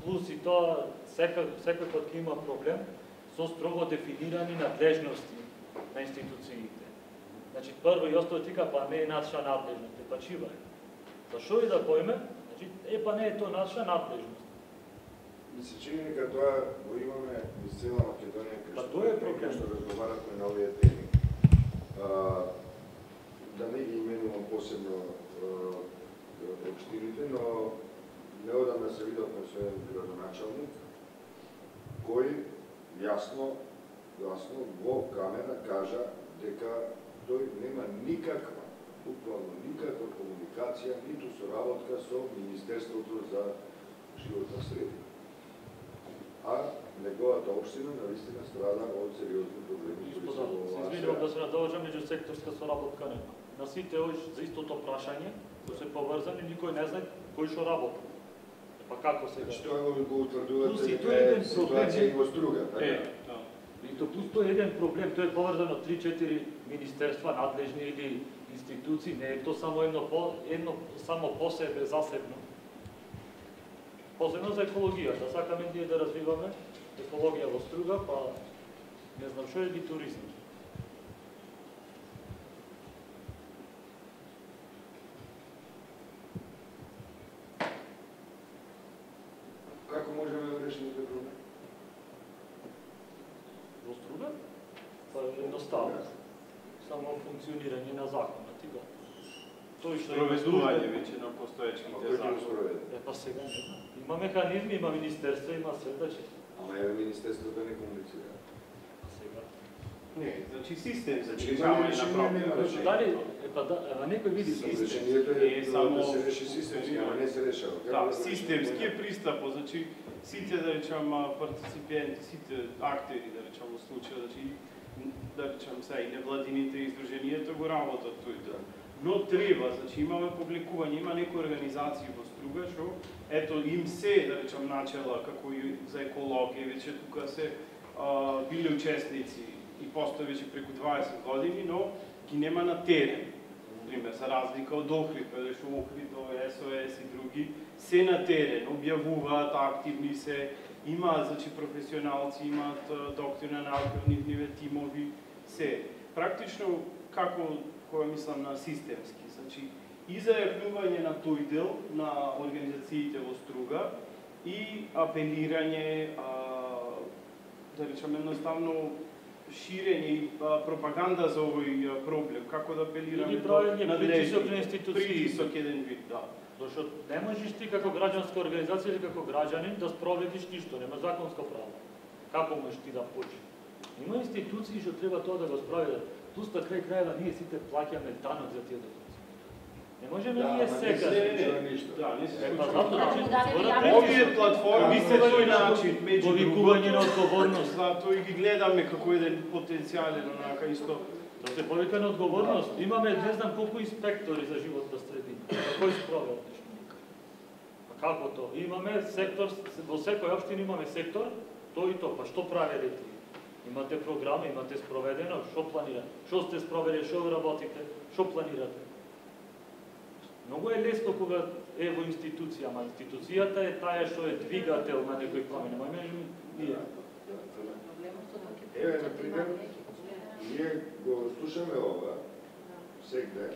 плюс и тоа, секој пат ќе има проблем со строго дефинирани надлежности на институциите. Значи, прво и остави тика, па не е наша надлежност, па чива е. Зашо и да поиме, значи, па не е тоа наша надлежност. Ми се чини дека тоа го имаме из цела Македонија, Па тоа е проблем. што разговарахме на овие теми. Да не ги именувам посебно општините, но неодамна се видовме со еден градоначалник, кој јасно, гласно, во камера кажа дека тој нема никаква, буквално никаква комуникација, ниту соработка со Министерството за животна средина. А неговата општина навистина страда од сериозни проблеми. Господа, се извинувам да се надолжам, меѓусекторска соработка нема. На сите за истото прашање, кои се поврзани, никој не знае кој што работи. Па како сега? Што го утврдувате Плюс и дека тој еден е ситуација и во Струга, така? И то плюс тој еден проблем, тој е поврзано 3-4 министерства, надлежни или институции, не е то само едно само по себе, засебно. Посебно за екологијата, сакаме ние да развиваме екологија во Струга, па не знам што е и туризм. Како можеме да решиме тој проблем? Во Струга? Па едноставно. Само функционирање на законот и го. Тој што Проведување веќе на постоечките Кој ќе го закони. спроведе? Па сега не знам. Има механизми, има министерство, има све, значи. Ама еве Министерството не комуницира. Сега. Не, значи систем за Значи, решавање на решение проблем. нема решение. Дали, некој види систем. Решението е е само да се реши системски, ама не се решава. Да, системски е пристапот, значи сите да речам партиципенти, сите актери да речам во случај, значи да речам сега и невладините издруженијата го работат тој да. Но треба, значи имаме публикување, има некои организации во Струга што ето им се да речам начела како и за екологија, веќе тука се били учесници и постои веќе преку 20 години, но ги нема на терен. Пример, за разлика од Охрид, каде што Охрид, СОС и други, се на терен, објавуваат, активни се, имаат, значи, професионалци, имаат доктори на наука, нивниве тимови, се. Практично, како, која мислам на системски, значи, и за јавнување на тој дел на организациите во Струга и апелирање, да речем, едноставно, ширење и пропаганда за овој проблем, како да апелираме Или правење притисок на институции. Притисок еден вид, да. Зашто не можеш ти како граѓанска организација или како граѓанин да спроведиш ништо, нема законско право. Како можеш ти да почнеш? Има институции што треба тоа да го спроведат. Плюс на крај крајава ние сите плаќаме данок за тие деца. Не можеме ние сега. Да, не се Па случува. затоа, Да, Овие платформи се тој начин, меѓу повикување на одговорност. Затоа и ги гледаме како еден потенцијален, онака исто. Да се повика на одговорност. Имаме не знам колку инспектори за животна средина. Кој спроведат нешто? Па како тоа? Имаме сектор, во секој општина имаме сектор, тој и тоа. Па што правите ти? Имате програма, имате спроведено, што планирате? Што сте спроведени, што работите, што планирате? Многу е лесно кога е во институција, ама институцијата е таа што е двигател на некој промена. Ние. Еве, на пример, Ние го слушаме ова, сегде,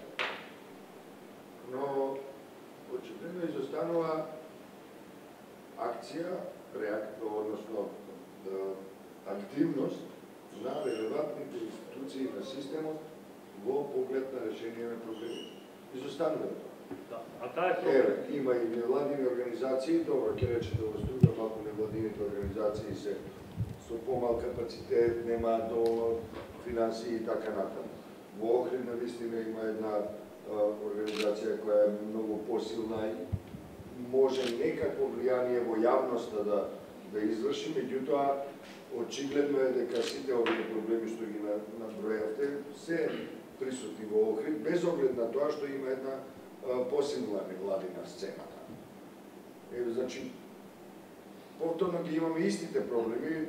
но очигледно изостанува акција, односно активност на релевантните институции на системот во поглед на решение на проблеми. Изостанува тоа. Да. А кај е проблем? Има и невладини организации, добро, ќе речете во струга, малку невладините организации се со помал капацитет, немаат доволно финансии и така натаму. Во Охрид навистина има една организација која е многу посилна и може некакво влијание во јавноста да изврши, меѓутоа очигледно е дека сите овие проблеми што ги набројавте се присутни во Охрид, без оглед на тоа што има една посилна невладина сцена. Значи, повторно ги имаме истите проблеми,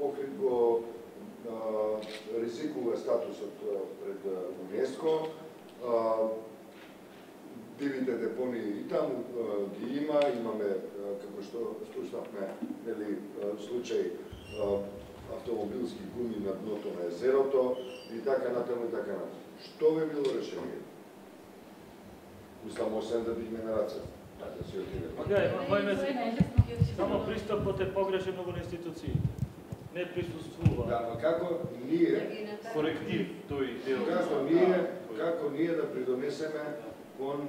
Охрид го ризикува статусот пред УНЕСКО, дивите депонии и таму ги имаме, како што слушнавме, случај автомобилски гуми на дното на езерото и така натаму и така натаму. Што би било решение? Мислам, освен да бигме на раце. Да си отидеме. Само пристапот е погрешен во институциите. Не присуствува. Да, но како ние Коректив тој дел. Како ние да придонесеме кон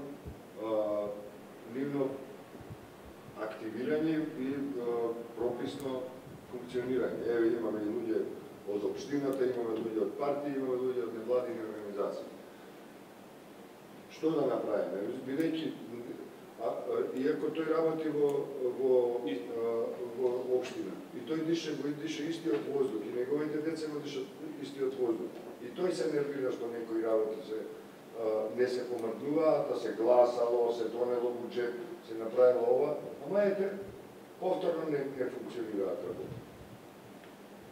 нивно активирање и прописно функционирање. Еве имаме и луѓе од општината, имаме луѓе од партии, имаме луѓе од невладини организации. Што да направиме? Бидејќи иако тој работи во општина и тој дише истиот воздух и неговите деца го дишат истиот воздух. И тој се нервира што некои работи не се помрднуваат, да се гласало, се донело буџет, се направило ова, ама ете, повторно не функционираат работи.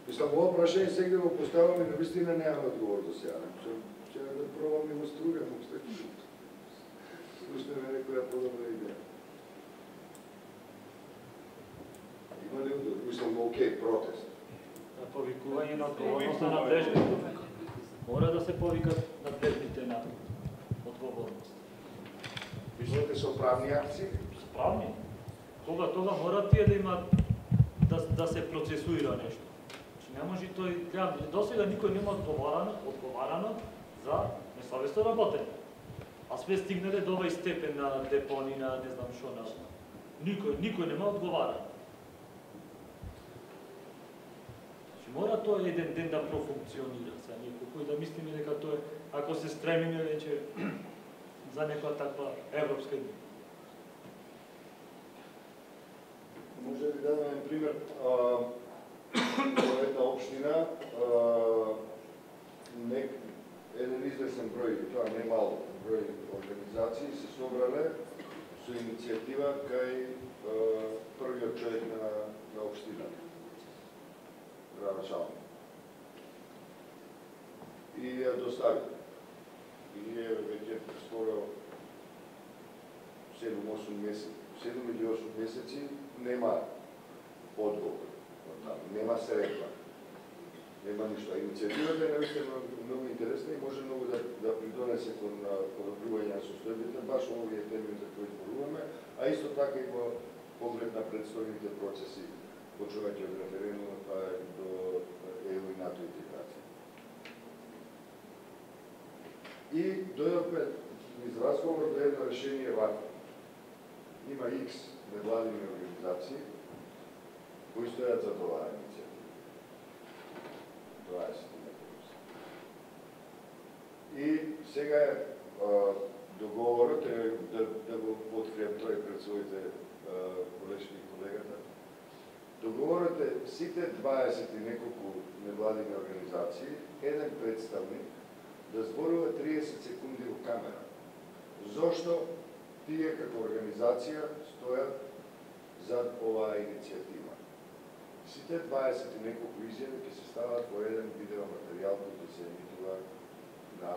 Мислам, ова прашање сегде го поставаме и навистина немаме одговор до сега. Ќе да пробам и во струга, слушаме некоја подобна идеја. Има ли одговор? Мислам, окей, протест. Повикување на одговорност на надлежните. Мора да се повикат надлежните на одговорност. Виждате со правни акции? Правни. Тога мора тие да имат да се процесуира нешто. Не може тој, досега никој нема одговарано за несовесно работење. А сме стигнале до овај степен на депони, на не знам шо, на никој нема одговарано. Мора тоа еден ден да профункционира за некој, да мислиме дека тоа ако се стремиме веќе за некоја таква европска идеја. Може да ви дадем пример, во една општина еден известен број, тоа не мал број организации се собрале со иницијатива кај првиот човек на општината. Градоначалник. И ја достави. И ние веќе скоро 7 или 8 месеци нема одговор. Нема средства. Нема ништо. Иницијативата е наистина многу интересна и може многу да придонесе кон подобрување на состојбите, баш во овие теми за кои зборуваме, а исто така и во поглед на предстојните процеси, почувајќи од референдумот па до ЕУ и НАТО интеграција. И дојдовме низ разговор до едно решение вако. Има X невладини организации кои стојат за тоа иницијатива. Това е ситуација. И сега е договорот е да го открием тој пред своите колешки и колегата. Договорот е сите 20 и неколку невладини организации, еден представник да зборува 30 секунди во камера. Зошто тие како организација стојат за оваа иницијатива? Сите 20 и неколку изјави ќе се стават во еден видеоматеријал кој ќе се емитува на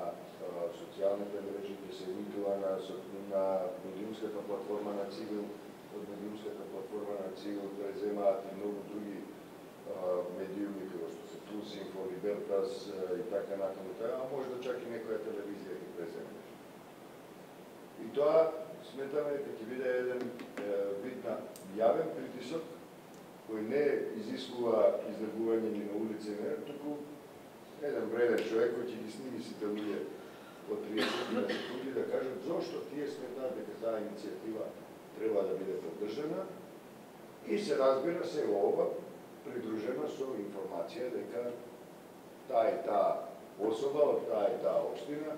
социјалните мрежи, ќе се емитува на медиумската платформа на Цивил, од медиумската платформа на Цивил преземаат и многу други медиуми како што се Plus Info, Libertas и така натаму, а можда чак и некоја телевизија ги преземе. И тоа сметаме дека ќе биде еден вид на јавен притисок кој не изискува излегување ни на улица, туку еден вреден човек кој ќе ги сними сите луѓе од 30 секунди да кажат зошто тие сметаат дека таа иницијатива треба да биде поддржана и се разбира се ова придружено со информација дека таа и таа особа од таа и таа општина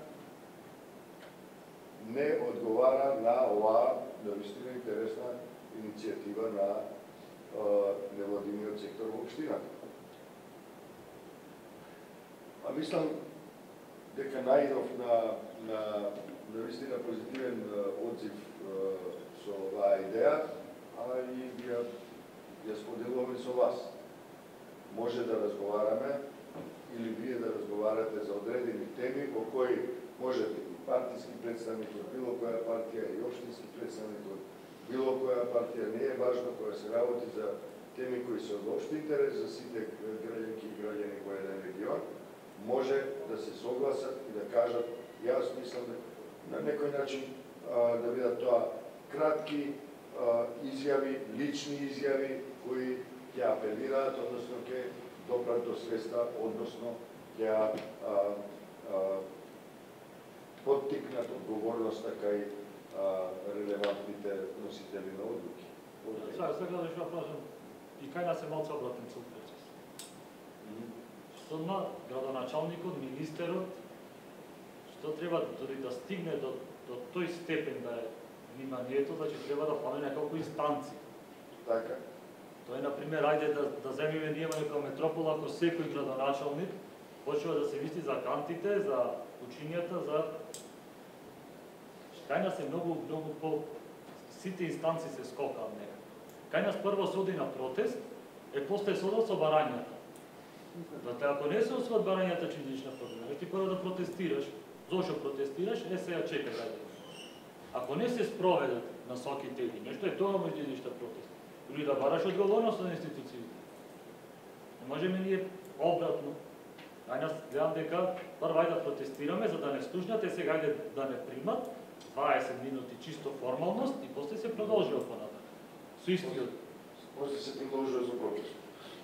не одговара на оваа наистина интересна иницијатива на невладиниот сектор во општината. А мислам дека најдов на наистина позитивен одзив со оваа идеја, а и ја споделуваме со вас. Може да разговараме или вие да разговарате за одредени теми во кои можете и партиски представник од било која партија и општински представник од било која партија, не е важно кога се работи за теми кои се од општи интерес за сите граѓанки и граѓани во еден регион, може да се согласат и да кажат, јас мислам на некој начин да бидат тоа кратки изјави, лични изјави кои ќе апелираат, односно ќе допрат до свеста, односно ќе поттикнат одговорноста кај релевантните носители на одлуки. Сега да што прашам, и кај нас е малце обратен цел процес. Што на градоначалникот, министерот, што треба дори да стигне до тој степен да е вниманието, значи треба да фаме неколку инстанции. Така. Тоа е, например, ајде да земиме ние некоја метропола, ако секој градоначалник почува да се мисли за кантите, за учињата, за... Кај нас е многу по... Сите инстанции се скокаат нега. Кај нас прво се оди на протест, после се одат со барањата. Зато ако не се освоат барањата, че идиш на протест, ти прво да протестираш, зошто протестираш, сега чекај да идеш. Ако не се спроведат насоките или нешто, тоа може да идиш на протест. Или да бараш одговорност на институциите. Не можеме ние обратно. Ајде гледам дека прво ајде да протестираме за да не слушнат, сега ајде да не примат 20 минути чисто формалност и после се продолжува понатаму. Со истиот. После се продолжува за протест.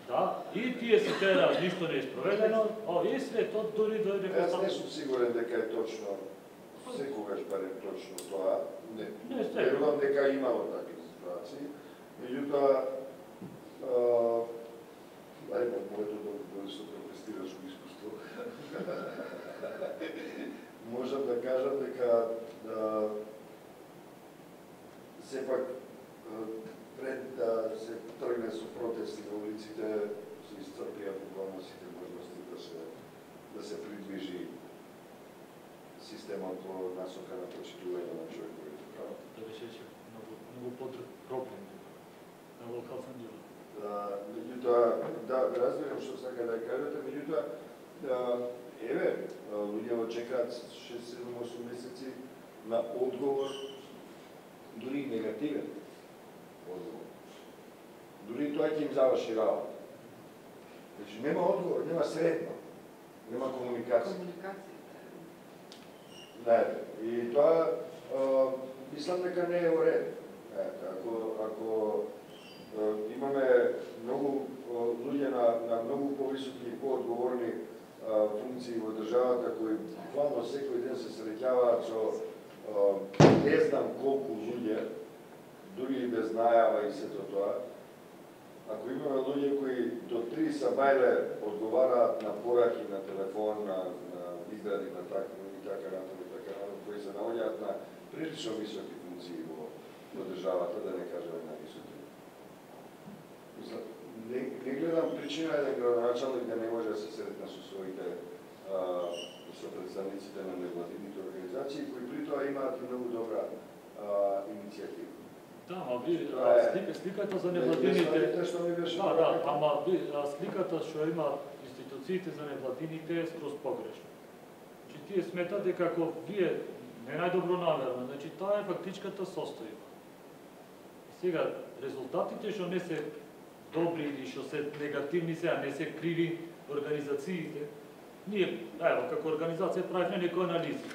Да, и тие се тера ништо не е спроведено, и све тоа дури да е Јас не сум сигурен дека е точно, секогаш барем точно тоа. Не верувам дека имало такви ситуации. Меѓутоа, ајде, моето да се протестирашко искуство, можам да кажам дека сепак пред да се тргне со протести на улиците, се iscrpија буквално сите можности да се придвижи системот во насока на почитување на човековите права. Да беше многу проблем на локален ниво. Меѓутоа, да, разбирам што сака да кажете, меѓутоа, еве, луѓето чекаат 6, 7, 8 месеци на одговор, дури и негативен одговор. Дури тоа ќе им заврши работа. Значи, нема одговор, нема средно, нема комуникација. И тоа, мислам дека не е уред. Ако имаме многу луѓе на многу повисоки и поодговорни функции во државата, кои буквално секој ден се среќаваат со не знам колку луѓе, дури и без најава и сето тоа, ако имаме луѓе кои до 3 сабајле одговараат на пораки на телефон, на изгради на така натаму, кои се наоѓаат на прилично високи функции во државата, да не кажеме на високи. Не гледам причина еден градоначалник да не може да се сретне со своите со представниците на невладините организации, кои при тоа имаат и многу добра иницијатива. Да, сликата за невладините... Да, ама сликата што има институциите за невладините е скроз погрешна. Значи, тие сметат дека ако вие не најдобро намерно, значи тоа е фактичката состојба. Сега, резултатите што не се добри или што се негативни се, а не се криви организациите, ние, ево, како организација правиме некои анализи.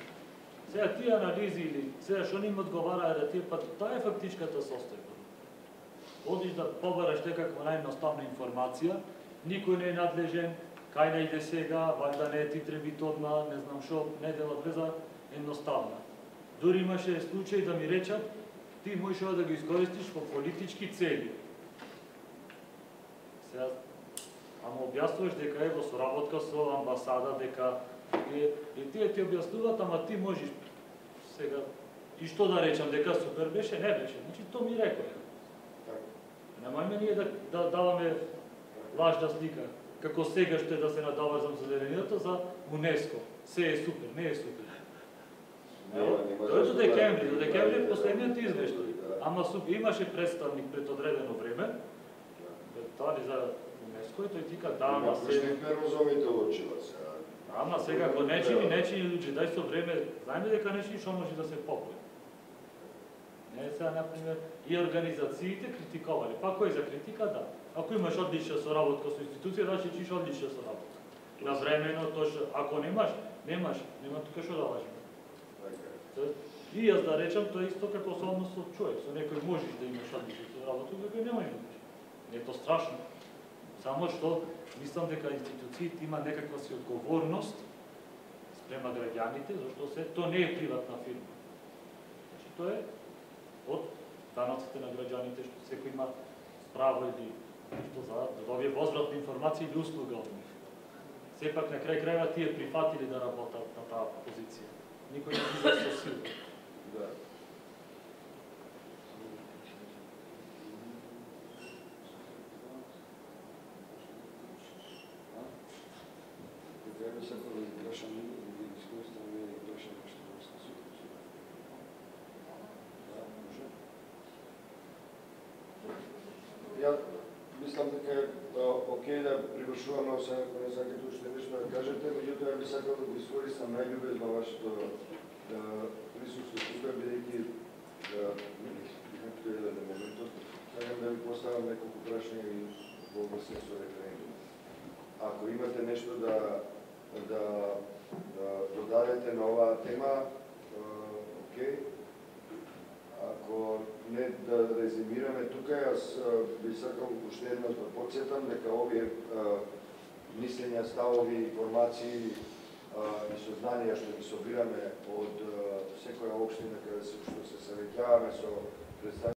Сега тие анализи или сега што ним одговара е да тие, па таа е фактичката состојба. Одиш да побараш некаква наједноставна информација, никој не е надлежен, кај не иде сега, вајда не ти треби одма, не знам што, не делат веза, едноставна. Дури имаше случај да ми речат, ти можеш да го искористиш по политички цели. Сега, ама објаснуваш дека е во соработка со амбасада, дека и тие ти објаснуваат, ама ти можеш сега, и што да речам, дека супер беше, не беше. Значи, то ми рекој. Немајме ние да даваме лажна слика, како сега ще да се надаварзам за зеленината за УНЕСКО. Се е супер, не е супер. Тој до декември е последниот извештај. Ама имаше представник пред одредено време, тали за УНЕСКО, и тој тика, да, ама сега... Ама сега, ако нечини луѓе, дај со време, знаеме дека нечини што може да се поправи. Не, сега, например, и организациите критиковали. Па кој за критика, да. Ако имаш одлична соработка со институција, значи чиш одлична соработка. На времено, ако немаш, нема тука што да лажим. И јас да речам, тоа е исто како со однос со човек. Со некој можеш да имаш одлична соработка, дека нема имаш. Не е то страшно. Само што мислам дека институциите има некаква си одговорност спрема граѓаните, зашто тоа не е приватна фирма. Значи, тоа е од даноците на граѓаните, што секој има право или што да добие возвратна информација или услуга од нив. Сепак на крај крајва тие прифатили да работат на таа позиција. Никој не ги со сила. Да. Ја би сакал да ги прашам и да ги искористам и прашам што врска со случај. Да, може. Ја мислам дека е окей да привршуваме, освен ако не сакате уште нешто да кажете, меѓутоа ја би сакал да го искористам најљубезно вашето присуство тука, бидејќи некој еден моментот, сакам да ви поставам неколку прашања и во врска со референдум. Ако имате нешто да додадете на оваа тема, окей. Ако не да резимираме тука, јас би сакал уште еднаш да подсетам дека овие мислења, ставови, информации и сознанија што ги собираме од секоја општина каде што се саветјаваме со представници